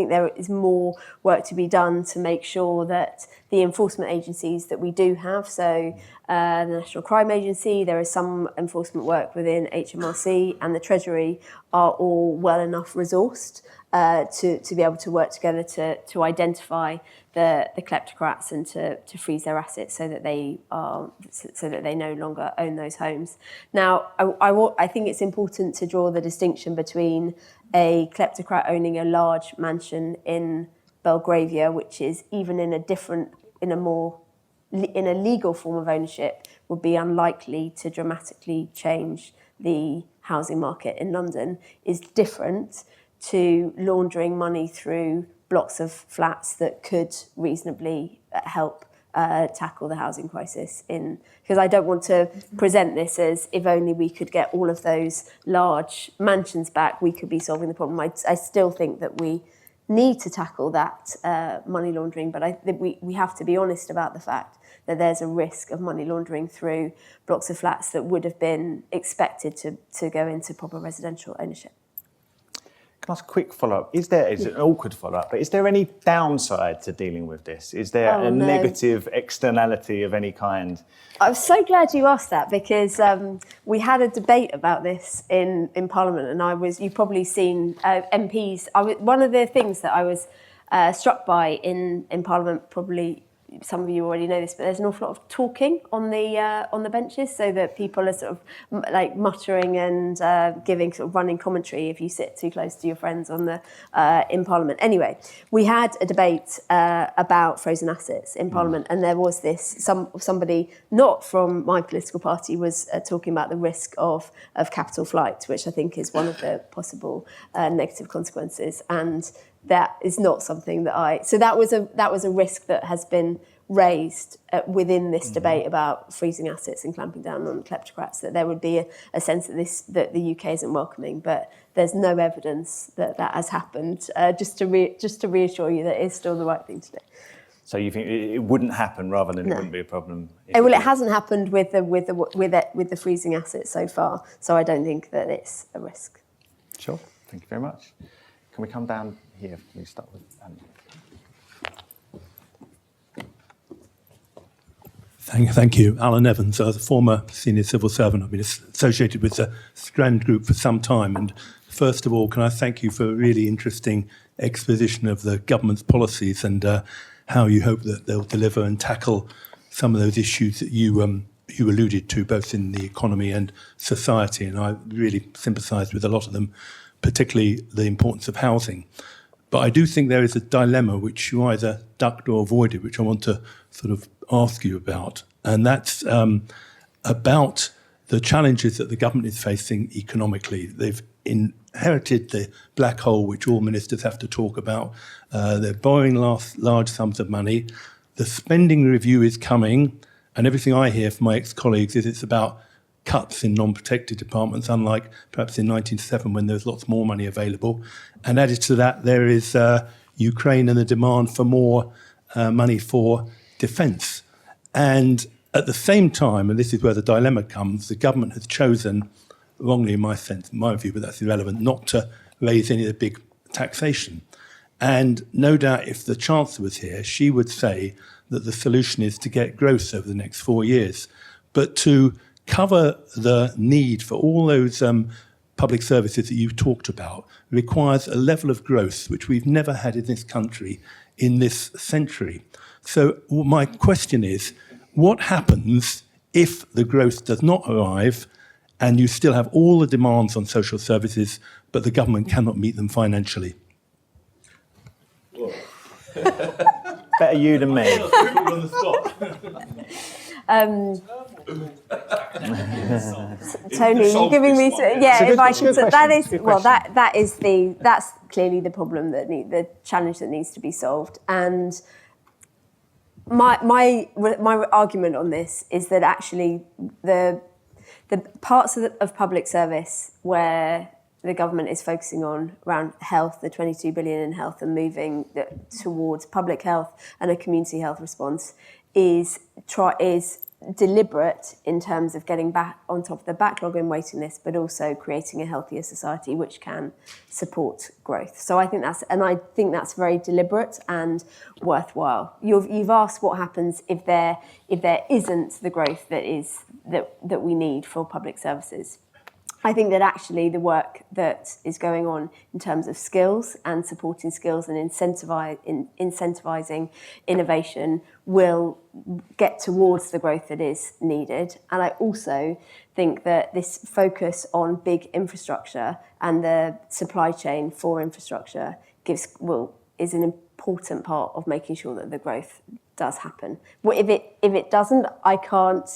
there is more work to be done to make sure that the enforcement agencies that we do have, so the National Crime Agency, there is some enforcement work within HMRC, and the Treasury are all well enough resourced to be able to work together to identify the kleptocrats and to freeze their assets so that they no longer own those homes. Now, I think it's important to draw the distinction between a kleptocrat owning a large mansion in Belgravia, which is even in a legal form of ownership, would be unlikely to dramatically change the housing market in London, is different to laundering money through blocks of flats that could reasonably help tackle the housing crisis. Because I don't want to present this as if only we could get all of those large mansions back, we could be solving the problem. I still think that we need to tackle that money laundering, but I think we have to be honest about the fact that there's a risk of money laundering through blocks of flats that would have been expected to go into proper residential ownership. Can I ask a quick follow-up? It's an awkward follow-up, but is there any downside to dealing with this? Is there a negative externality of any kind? I'm so glad you asked that, because we had a debate about this in Parliament, and you've probably seen MPs. One of the things that I was struck by in Parliament, probably some of you already know this, but there's an awful lot of talking on the benches, so that people are sort of like muttering and giving sort of running commentary if you sit too close to your friends in Parliament. Anyway, we had a debate about frozen assets in Parliament, and there was somebody not from my political party was talking about the risk of capital flight, which I think is one of the possible negative consequences, and that is not something that so that was a risk that has been raised within this debate about freezing assets and clamping down on kleptocrats, that there would be a sense that the UK isn't welcoming, but there's no evidence that has happened. Just to reassure you that it's still the right thing to do. So you think it wouldn't happen, rather than it wouldn't be a problem? Well, it hasn't happened with the freezing assets so far, so I don't think that it's a risk. Sure. Thank you very much. Can we come down here? Can we start with Thank you. Alan Evans. I was a former senior civil servant. I've been associated with the Strand group for some time. And first of all, can I thank you for a really interesting exposition of the government's policies and how you hope that they'll deliver and tackle some of those issues that you alluded to, both in the economy and society. And I really sympathise with a lot of them, particularly the importance of housing. But I do think there is a dilemma which you either ducked or avoided, which I want to sort of ask you about. And that's about the challenges that the government is facing economically. They've inherited the black hole, which all ministers have to talk about. They're borrowing large sums of money. The spending review is coming, and everything I hear from my ex-colleagues is it's about cuts in non-protected departments, unlike perhaps in 1907 when there was lots more money available. And added to that, there is Ukraine and the demand for more money for defence. And at the same time, and this is where the dilemma comes, the government has chosen, wrongly in my view, but that's irrelevant, not to raise any of the big taxation. And no doubt if the Chancellor was here, she would say that the solution is to get growth over the next 4 years. But to cover the need for all those public services that you've talked about requires a level of growth which we've never had in this country in this century. So my question is, what happens if the growth does not arrive and you still have all the demands on social services, but the government cannot meet them financially? Better you than me. Tony, you're giving me if I could. That's clearly the problem the challenge that needs to be solved. And my argument on this is that actually the parts of public service where the government is focusing on around health, the 22 billion in health, and moving towards public health and a community health response is deliberate in terms of getting back on top of the backlog and waiting list, but also creating a healthier society which can support growth. So I think that's very deliberate and worthwhile. You've asked what happens if there isn't the growth that we need for public services. I think that actually the work that is going on in terms of skills and supporting skills and incentivising innovation will get towards the growth that is needed. And I also think that this focus on big infrastructure and the supply chain for infrastructure is an important part of making sure that the growth does happen. Well, if it doesn't, I can't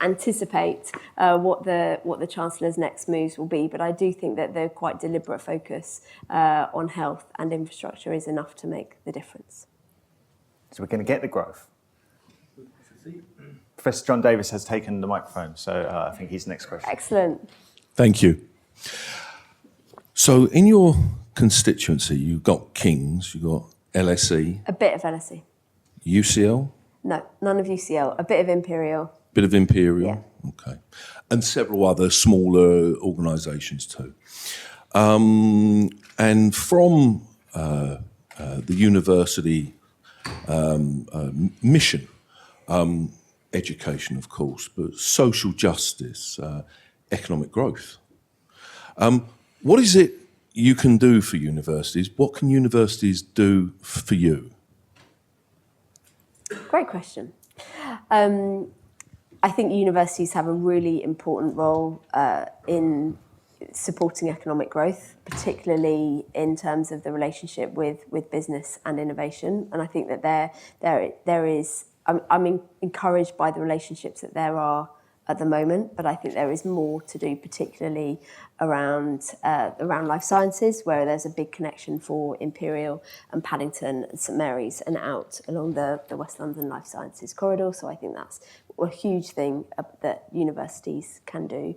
anticipate what the Chancellor's next moves will be. But I do think that the quite deliberate focus on health and infrastructure is enough to make the difference. So we're going to get the growth. Professor John Davis has taken the microphone, so I think he's the next question. Excellent. Thank you. So in your constituency, you've got King's, you've got LSE. A bit of LSE. UCL? No, none of UCL. A bit of Imperial. Bit of Imperial? Yeah. Okay. And several other smaller organisations too. And from the university mission, education, of course, but social justice, economic growth. What is it you can do for universities? What can universities do for you? Great question. I think universities have a really important role in supporting economic growth, particularly in terms of the relationship with business and innovation. And I think that there is. I'm encouraged by the relationships that there are at the moment, but I think there is more to do, particularly around life sciences, where there's a big connection for Imperial and Paddington and St Mary's and out along the West London Life Sciences corridor. So I think that's a huge thing that universities can do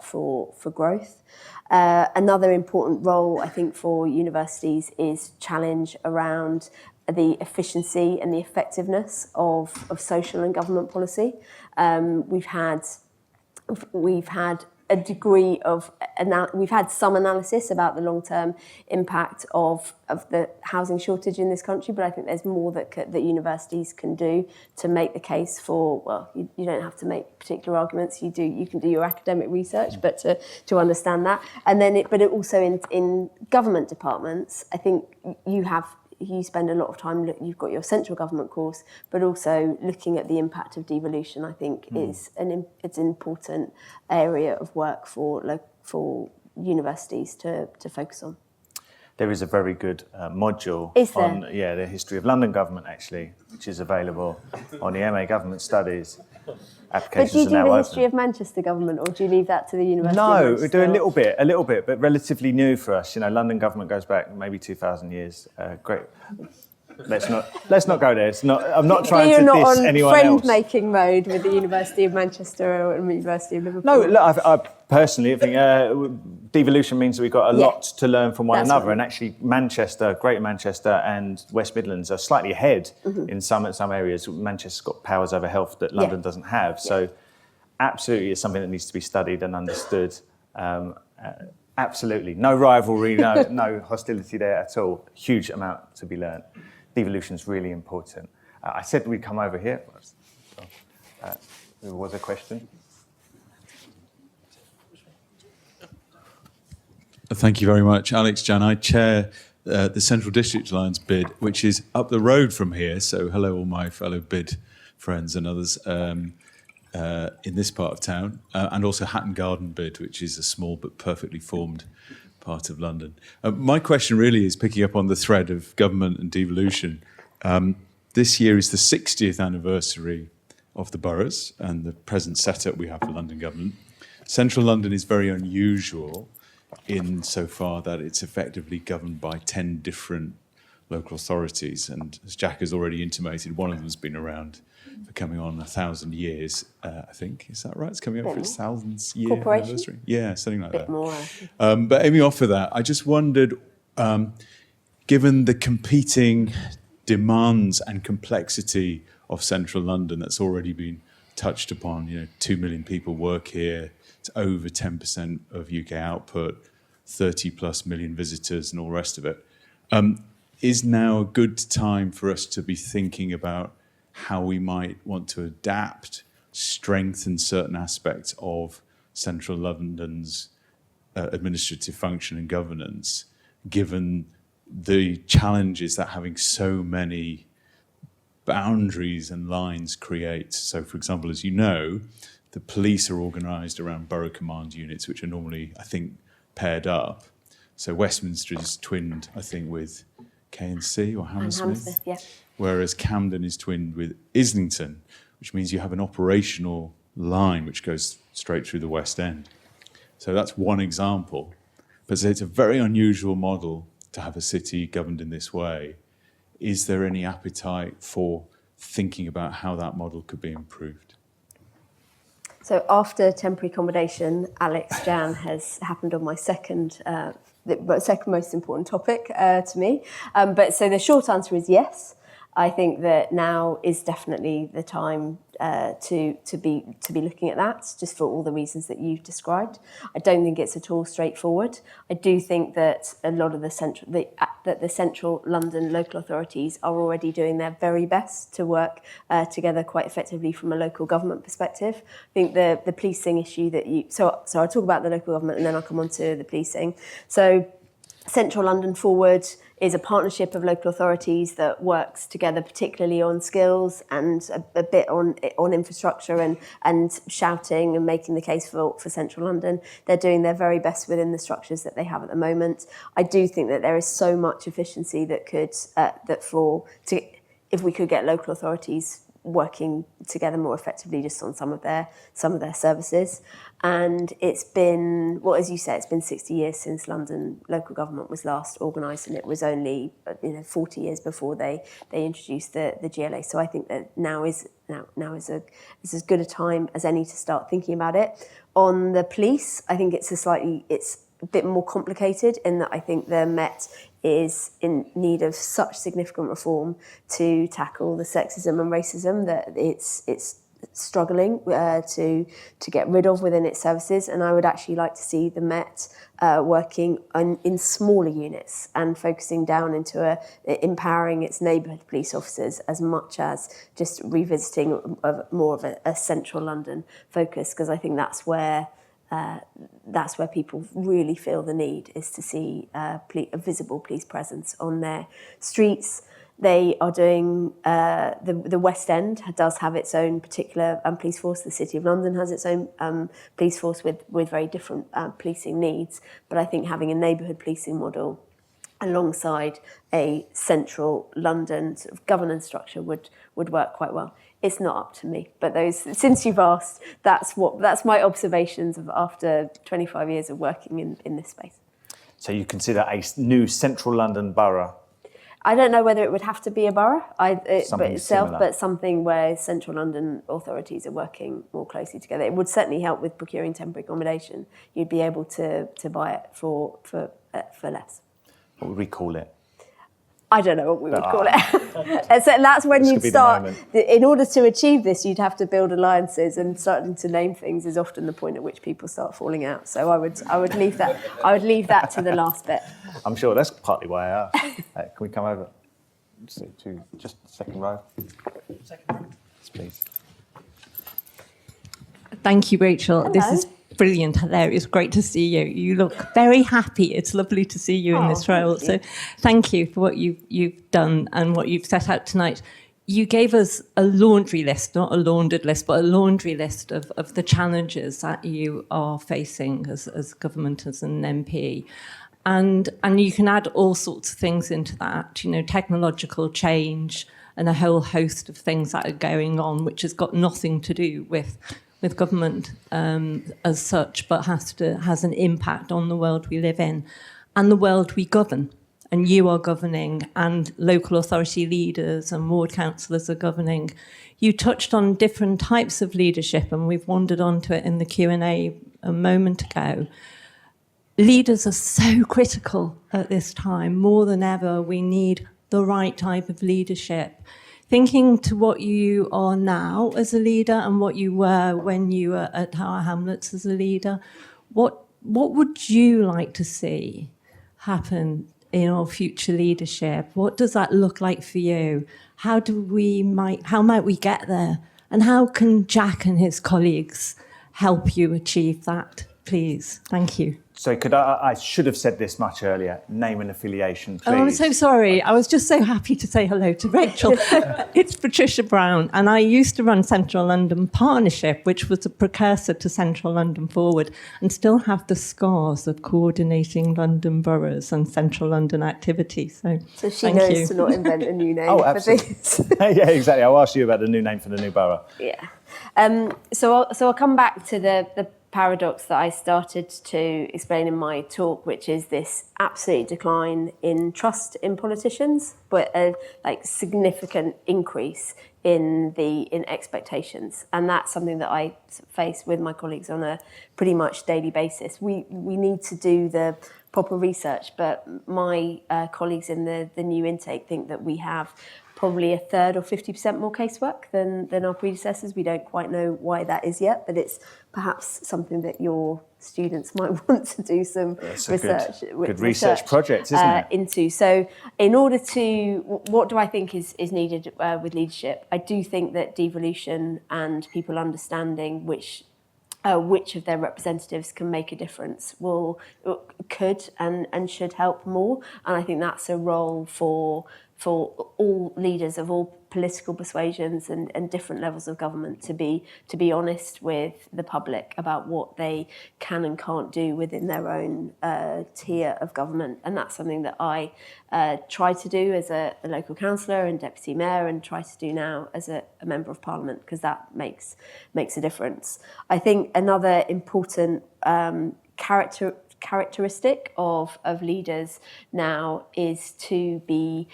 for growth. Another important role, I think, for universities is challenge around the efficiency and the effectiveness of social and government policy. We've had a degree of we've had some analysis about the long-term impact of the housing shortage in this country, but I think there's more that universities can do to make the case for, well, you don't have to make particular arguments, you can do your academic research, but to understand that. And then but it also in government departments, I think you spend a lot of time, you've got your central government course, but also looking at the impact of devolution, I think it's an important area of work for universities to focus on. There is a very good module on the history of London government, actually, which is available on the MA Government Studies. Applications but do you do are now the open. history of Manchester government, or do you leave that to the University of No, Manchester? we do a little bit, but relatively new for us. London government goes back maybe 2,000 years. Great. Let's not go there. I'm not trying to diss anyone else. You're not on friend-making mode with the University of Manchester or the University of Liverpool? No, look, I personally think devolution means that we've got a lot to learn from one another. And actually, Greater Manchester and West Midlands are slightly ahead in some areas. Manchester's got powers over health that London doesn't have. So absolutely, it's something that needs to be studied and understood. Absolutely. No rivalry, no hostility there at all. Huge amount to be learned. Devolution is really important. I said we'd come over here. There was a question. Thank you very much. Alex Jan, I chair the Central District Alliance bid, which is up the road from here. So hello, all my fellow bid friends and others in this part of town. And also Hatton Garden bid, which is a small but perfectly formed part of London. My question really is picking up on the thread of government and devolution. This year is the 60th anniversary of the boroughs and the present setup we have for London government. Central London is very unusual insofar that it's effectively governed by 10 different local authorities. And as Jack has already intimated, one of them has been around for coming on 1,000 years, I think. Is that right? It's coming up for its 1,000th year anniversary? Yeah, something like that. More. But aiming off of that, I just wondered, given the competing demands and complexity of central London that's already been touched upon, 2 million people work here, it's over 10% of UK output, 30 plus million visitors and all the rest of it. Is now a good time for us to be thinking about how we might want to adapt, strengthen certain aspects of central London's administrative function and governance, given the challenges that having so many boundaries and lines creates. So, for example, as you know, the police are organised around borough command units, which are normally, I think, paired up. So Westminster is twinned, I think, with K&C or Hammersmith, whereas Camden is twinned with Islington, which means you have an operational line which goes straight through the West End. So that's one example. But it's a very unusual model to have a city governed in this way. Is there any appetite for thinking about how that model could be improved? So after temporary accommodation, Alex Jan has happened on my second most important topic to me. But so the short answer is yes. I think that now is definitely the time to be looking at that, just for all the reasons that you've described. I don't think it's at all straightforward. I do think that a lot of the central London local authorities are already doing their very best to work together quite effectively from a local government perspective. I think the policing issue that so I'll talk about the local government and then I'll come on to the policing. So Central London Forward is a partnership of local authorities that works together, particularly on skills and a bit on infrastructure and shouting and making the case for Central London. They're doing their very best within the structures that they have at the moment. I do think that there is so much efficiency that could if we could get local authorities working together more effectively just on some of their services. And it's been, well, as you say, it's been 60 years since London local government was last organised, and it was only 40 years before they introduced the GLA. So I think that now is as good a time as any to start thinking about it. On the police, I think it's a bit more complicated in that I think the Met is in need of such significant reform to tackle the sexism and racism that it's struggling to get rid of within its services, and I would actually like to see the Met working in smaller units and focusing down into empowering its neighbourhood police officers as much as just revisiting more of a central London focus, because I think that's where people really feel the need, is to see a visible police presence on their streets. They are doing, the West End does have its own particular police force. The City of London has its own police force with very different policing needs. But I think having a neighbourhood policing model alongside a central London sort of governance structure would work quite well. It's not up to me, but since you've asked, that's my observations of after 25 years of working in this space. So you consider a new central London borough? I don't know whether it would have to be a borough Similar. but something where central London authorities are working more closely together. It would certainly help with procuring temporary accommodation. You'd be able to buy it for less. What would we call it? I don't know what we would call it. So that's when you'd start. In order to achieve this, you'd have to build alliances, and starting to name things is often the point at which people start falling out. So I would leave that. I would leave that to the last bit. I'm sure that's partly why I asked. Can we come over to just the second row? Second row, please. Thank you, Rachel. Hello. This is brilliant, hilarious, great to see you. You look very happy. It's lovely to see you in this role. So thank you for what you've done and what you've set out tonight. You gave us a laundry list, not a laundered list, but a laundry list of the challenges that you are facing as government, as an MP. And you can add all sorts of things into that, technological change and a whole host of things that are going on, which has got nothing to do with government as such, but has an impact on the world we live in and the world we govern. And you are governing, and local authority leaders and ward councillors are governing. You touched on different types of leadership, and we've wandered onto it in the Q&A a moment ago. Leaders are so critical at this time. More than ever, we need the right type of leadership. Thinking to what you are now as a leader and what you were when you were at Tower Hamlets as a leader, what would you like to see happen in our future leadership? What does that look like for you? How might we get there? And how can Jack and his colleagues help you achieve that, please? Thank you. So I should have said this much earlier. Name and affiliation, please. Oh, I'm so sorry. I was just so happy to say hello to Rachel. It's Patricia Brown, and I used to run Central London Partnership, which was a precursor to Central London Forward, and still have the scars of coordinating London boroughs and Central London activities. So she knows to not invent a new name for things. Yeah, exactly. I'll ask you about the new name for the new borough. Yeah. So I'll come back to the paradox that I started to explain in my talk, which is this absolute decline in trust in politicians, but a significant increase in expectations, and that's something that I face with my colleagues on a pretty much daily basis. We need to do the proper research, but my colleagues in the new intake think that we have probably a third or 50% more casework than our predecessors. We don't quite know why that is yet, but it's perhaps something that your students might want to do some good research project, isn't it? Into. So in order to, what do I think is needed with leadership? I do think that devolution and people understanding which of their representatives can make a difference could and should help more. And I think that's a role for all leaders of all political persuasions and different levels of government to be honest with the public about what they can and can't do within their own tier of government. And that's something that I try to do as a local councillor and deputy mayor, and try to do now as a member of parliament, because that makes a difference. I think another important characteristic of leaders now is to be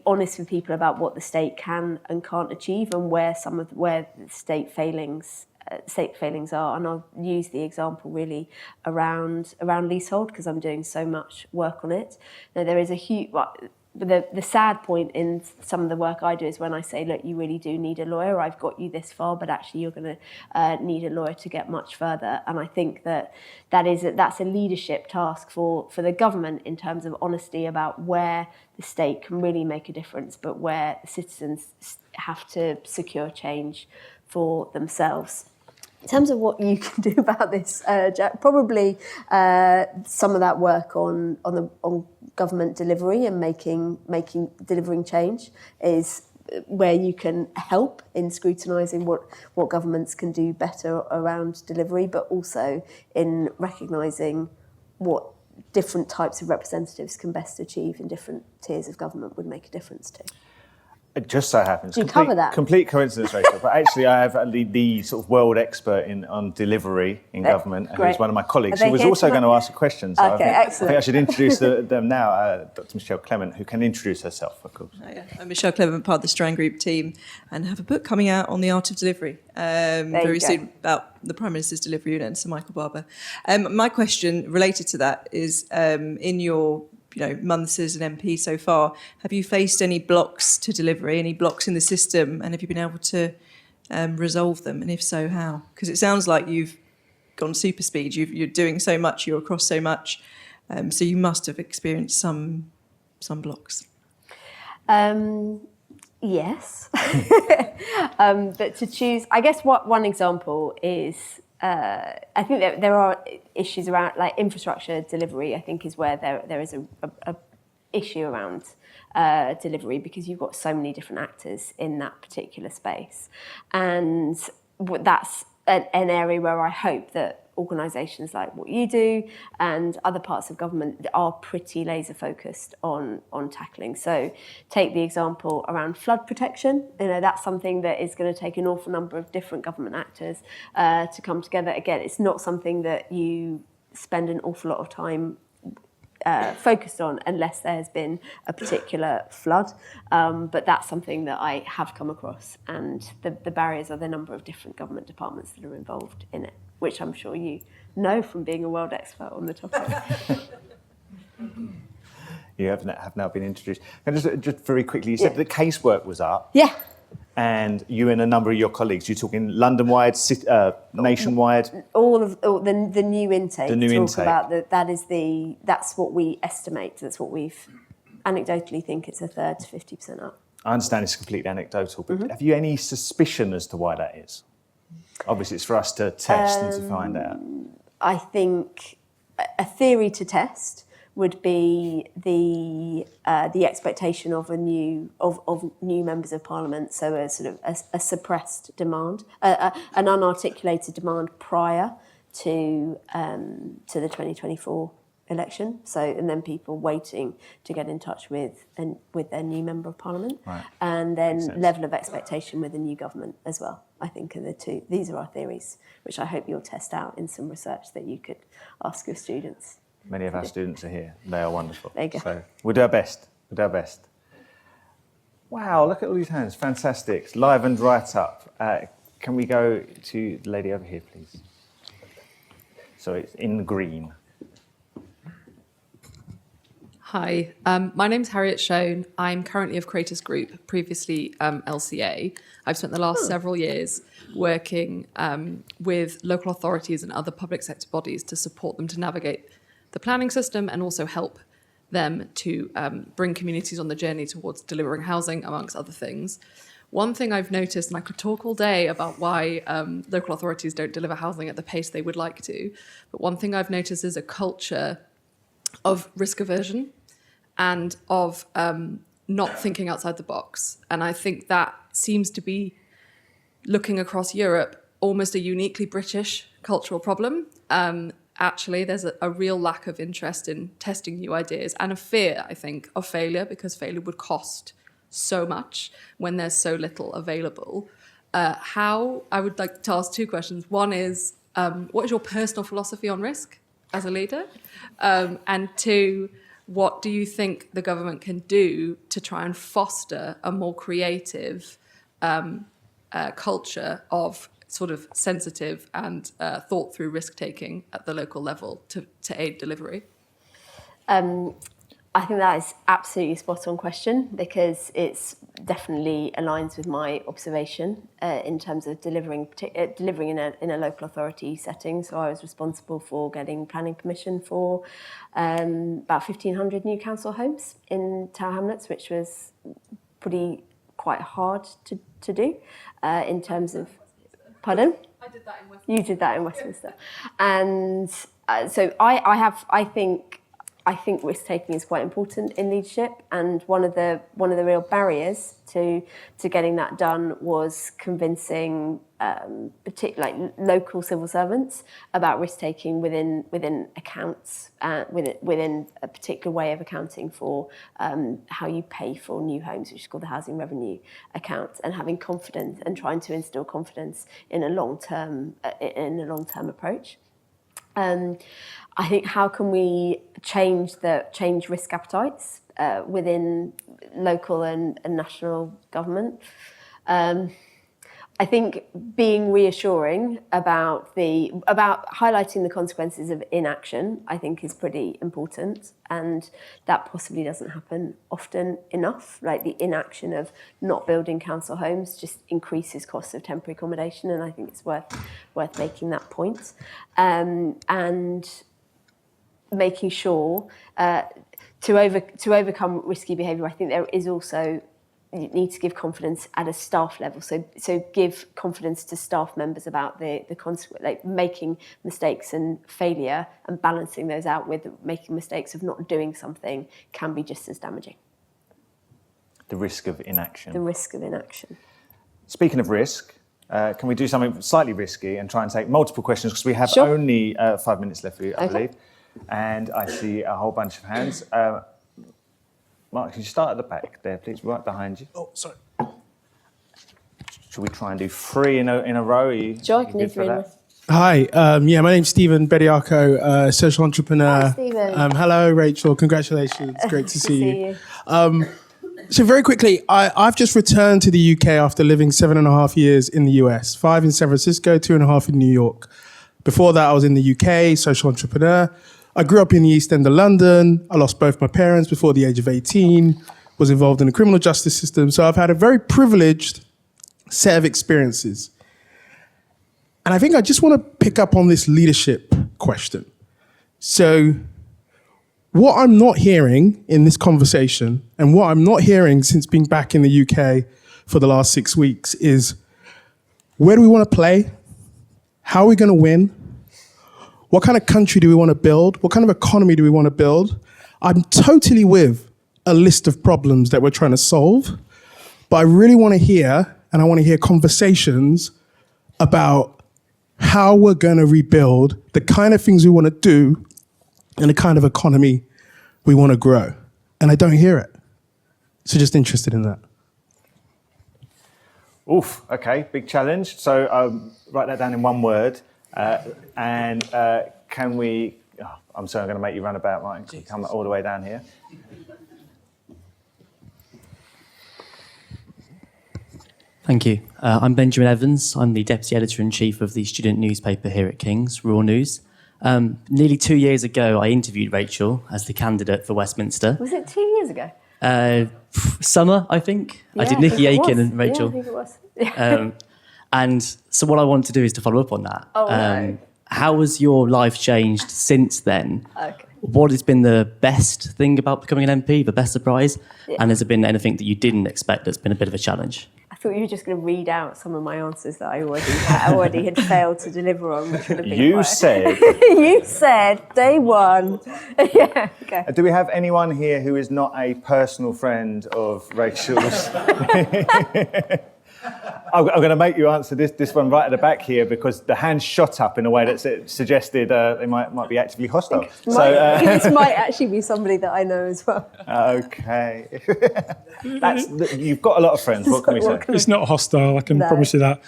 honest with people about what the state can and can't achieve, and where the state failings are. And I'll use the example really around leasehold, because I'm doing so much work on it. Now, there is a huge the sad point in some of the work I do is when I say, look, you really do need a lawyer. I've got you this far, but actually you're going to need a lawyer to get much further. And I think that's a leadership task for the government in terms of honesty about where the state can really make a difference, but where the citizens have to secure change for themselves. In terms of what you can do about this, Jack, probably some of that work on government delivery and delivering change is where you can help in scrutinising what governments can do better around delivery, but also in recognising what different types of representatives can best achieve in different tiers of government would make a difference to. It just so happens. Do you cover that? Complete coincidence, Rachel. But actually, I have the sort of world expert on delivery in government, who's one of my colleagues, who was also going to ask a question. So okay, excellent. I think I should introduce them now. Dr. Michelle Clement, who can introduce herself, of course. Oh, yeah. I'm Michelle Clement, part of the Strand Group team, and have a book coming out on the art of delivery very soon about the Prime Minister's delivery unit and Sir Michael Barber. My question related to that is, in your months as an MP so far, have you faced any blocks to delivery, any blocks in the system, and have you been able to resolve them? And if so, how? Because it sounds like you've gone super speed. You're doing so much, you're across so much, so you must have experienced some blocks. Yes, but to choose, I guess one example is. I think that there are issues around like infrastructure delivery. I think is where there is a issue around delivery because you've got so many different actors in that particular space, and that's an area where I hope that organisations like what you do and other parts of government are pretty laser focused on tackling. So take the example around flood protection. That's something that is going to take an awful number of different government actors to come together. Again, it's not something that you spend an awful lot of time focused on unless there has been a particular flood. But that's something that I have come across, and the barriers are the number of different government departments that are involved in it, which I'm sure you know from being a world expert on the topic. You have now been introduced. And just very quickly, you said the casework was up. Yeah. And you and a number of your colleagues, you're talking London-wide, nationwide? All the new intake. The new intake. About that's what we estimate. That's what we've anecdotally think it's a third to 50% up. I understand it's completely anecdotal, but have you any suspicion as to why that is? Obviously, it's for us to test and to find out. I think a theory to test would be the expectation of new members of parliament, so a sort of a suppressed demand, an unarticulated demand prior to the 2024 election. So and then people waiting to get in touch with their new member of parliament, right. And then level of expectation with the new government as well. I think are the two. These are our theories, which I hope you'll test out in some research that you could ask your students. Many of our students are here. They are wonderful. There you go. So we'll do our best. Wow, look at all these hands. Fantastic. Livened right up. Can we go to the lady over here, please? So it's in green. Hi, my name's Harriet Schoen. I'm currently of Creators Group, previously LCA. I've spent the last several years working with local authorities and other public sector bodies to support them to navigate the planning system and also help them to bring communities on the journey towards delivering housing, amongst other things. One thing I've noticed, and I could talk all day about why local authorities don't deliver housing at the pace they would like to, but one thing I've noticed is a culture of risk aversion and of not thinking outside the box. And I think that seems to be, looking across Europe, almost a uniquely British cultural problem. Actually, there's a real lack of interest in testing new ideas and a fear, I think, of failure, because failure would cost so much when there's so little available. I would like to ask two questions. One is, what is your personal philosophy on risk as a leader? And two, what do you think the government can do to try and foster a more creative culture of sort of sensitive and thought through risk taking at the local level to aid delivery? I think that is absolutely a spot on question, because it's definitely aligns with my observation in terms of delivering in a local authority setting. So I was responsible for getting planning permission for about 1,500 new council homes in Tower Hamlets, which was quite hard to do in terms of. Pardon? I did that in Westminster. You did that in Westminster, and so I think risk taking is quite important in leadership, and one of the real barriers to getting that done was convincing particularly local civil servants about risk taking within accounts, within a particular way of accounting for how you pay for new homes, which is called the housing revenue account, and having confidence and trying to instill confidence in a long term approach. I think, how can we change risk appetites within local and national government? I think being reassuring about highlighting the consequences of inaction, I think, is pretty important, and that possibly doesn't happen often enough. Like, the inaction of not building council homes just increases costs of temporary accommodation, and I think it's worth making that point. And making sure to overcome risky behaviour, I think there is also, you need to give confidence at a staff level. So give confidence to staff members about the consequence, like making mistakes and failure, and balancing those out with making mistakes of not doing something can be just as damaging. The risk of inaction. The risk of inaction. Speaking of risk, can we do something slightly risky and try and take multiple questions, because we have Sure. only 5 minutes left for you, I Okay. believe. And I see a whole bunch of hands. Mark, can you start at the back there, please, right behind you? Oh, sorry. Should we try and do 3 in a row? Are you, Joy, you can good you for three that? Hi, my name's Stephen Bediaco, social entrepreneur. Hi, Stephen. Hello, Rachel. Congratulations. Great to Good see you. So very quickly, I've just returned to the UK after living 7.5 years in the US, 5 in San Francisco, 2.5 in New York. Before that, I was in the UK, social entrepreneur. I grew up in the East End of London. I lost both my parents before the age of 18, was involved in the criminal justice system. So I've had a very privileged set of experiences. And I think I just want to pick up on this leadership question. So what I'm not hearing in this conversation, and what I'm not hearing since being back in the UK for the last 6 weeks, is where do we want to play? How are we going to win? What kind of country do we want to build? What kind of economy do we want to build? I'm totally with a list of problems that we're trying to solve, but I really want to hear, and I want to hear conversations about how we're going to rebuild the kind of things we want to do and the kind of economy we want to grow. And I don't hear it. So just interested in that. Oof, okay, big challenge. So write that down in one word. Can we... Oh, I'm sorry, I'm going to make you run about, Mike. Can you come all the way down here? Thank you. I'm Benjamin Evans. I'm the Deputy Editor-in-Chief of the student newspaper here at King's, Raw News. Nearly 2 years ago, I interviewed Rachel as the candidate for Westminster. Was it 2 years ago? Summer, I think. Yeah, I did Nikki Aiken and Yeah, Rachel. I think it was. And so what I want to do is to follow up on that. Oh, no. How has your life changed since then? Okay. What has been the best thing about becoming an MP, the best surprise? Yeah. And has there been anything that you didn't expect that's been a bit of a challenge? I thought you were just going to read out some of my answers that I already had failed to deliver on, which would have been You said... You said, day one. Yeah, okay. Do we have anyone here who is not a personal friend of Rachel's? I'm going to make you answer this one right at the back here, because the hand shot up in a way that suggested they might be actively hostile. This might actually be somebody that I know as well. Okay. You've got a lot of friends. What can we say? It's not hostile, I can promise you that.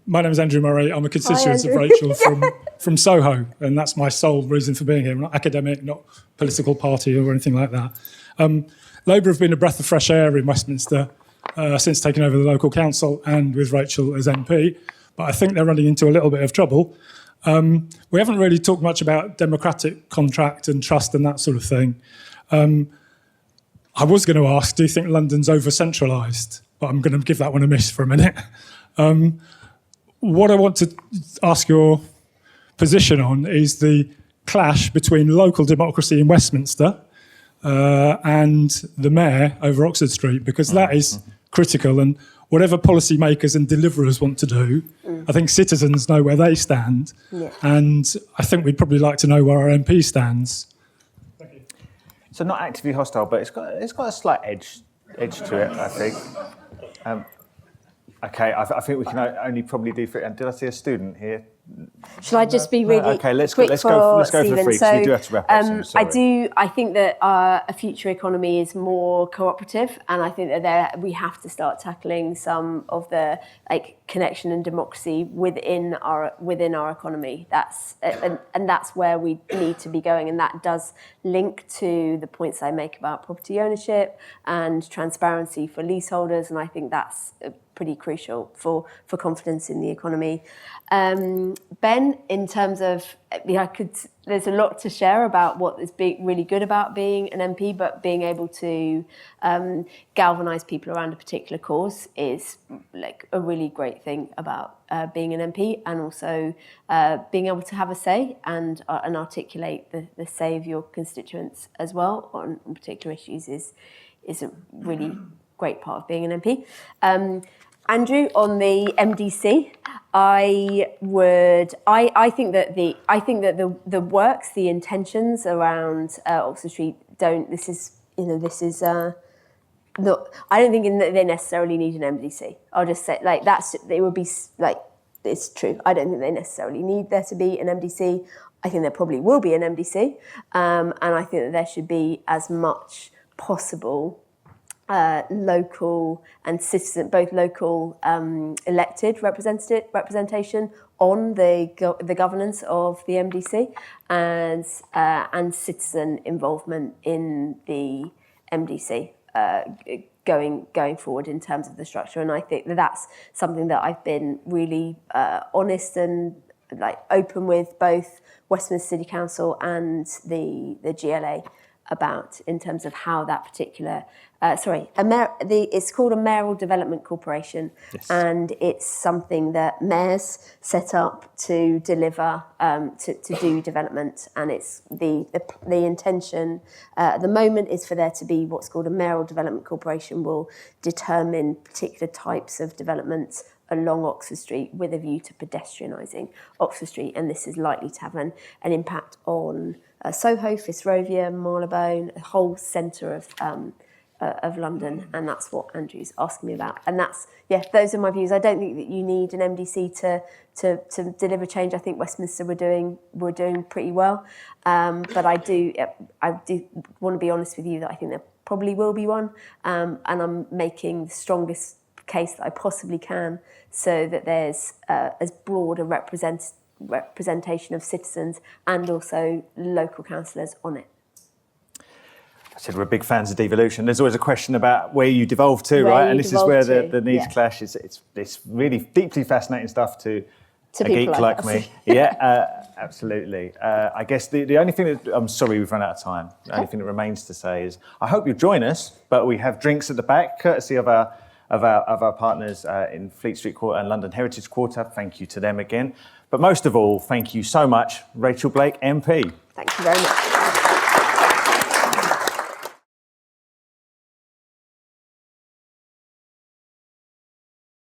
My name is Andrew Murray. I'm a constituent of Andrew. Rachel from Soho, and that's my sole reason for being here. I'm not academic, not political party or anything like that. Labour have been a breath of fresh air in Westminster since taking over the local council and with Rachel as MP, but I think they're running into a little bit of trouble. We haven't really talked much about democratic contract and trust and that sort of thing. I was going to ask, do you think London's over-centralised? But I'm going to give that one a miss for a minute. What I want to ask your position on is the clash between local democracy in Westminster and the mayor over Oxford Street, because that is critical. And whatever policymakers and deliverers want to do, I think citizens know where they stand. Yeah. And I think we'd probably like to know where our MP stands. So not actively hostile, but it's got a slight edge to it, I think. Okay, I think we can only probably do for. Did I see a student here? Shall I just be really okay? Let's quick go for Stephen? the free. 'Cause we do have to wrap up soon, sorry. I think that a future economy is more cooperative, and I think that we have to start tackling some of the connection and democracy within our economy. That's where we need to be going, and that does link to the points I make about property ownership and transparency for leaseholders, and I think that's pretty crucial for confidence in the economy. Ben, in terms of, there's a lot to share about what is really good about being an MP, but being able to galvanise people around a particular cause is a really great thing about being an MP, and also being able to have a say and articulate the say of your constituents as well on particular issues is a really great part of being an MP. Andrew, on the MDC, I think that the works, the intentions around Oxford Street don't. I don't think they necessarily need an MDC. I'll just say it would be it's true. I don't think they necessarily need there to be an MDC. I think there probably will be an MDC, and I think that there should be as much possible local and citizen, both local elected representation on the governance of the MDC, and citizen involvement in the MDC going forward in terms of the structure. And I think that's something that I've been really honest and open with both Westminster City Council and the GLA about, in terms of how that particular it's called a mayoral development corporation. Yes. And it's something that mayors set up to deliver to do development, and it's the intention at the moment is for there to be what's called a mayoral development corporation, will determine particular types of developments along Oxford Street with a view to pedestrianising Oxford Street, and this is likely to have an impact on Soho, Fitzrovia, Marylebone, the whole centre of London, and that's what Andrew's asking me about. And those are my views. I don't think that you need an MDC to deliver change. I think Westminster we're doing pretty well, but I do want to be honest with you that I think there probably will be one, and I'm making the strongest case that I possibly can so that there's as broad a representation of citizens and also local councillors on it. I said we're big fans of devolution. There's always a question about where you devolve to, right? And this is where the needs clash. It's really deeply fascinating stuff to a geek like me. Yeah, absolutely. I guess the only thing that, I'm sorry we've run out of time. The only thing that remains to say is I hope you'll join us, but we have drinks at the back, courtesy of our partners in Fleet Street Quarter and London Heritage Quarter. Thank you to them again. But most of all, thank you so much, Rachel Blake, MP. Thank you very much.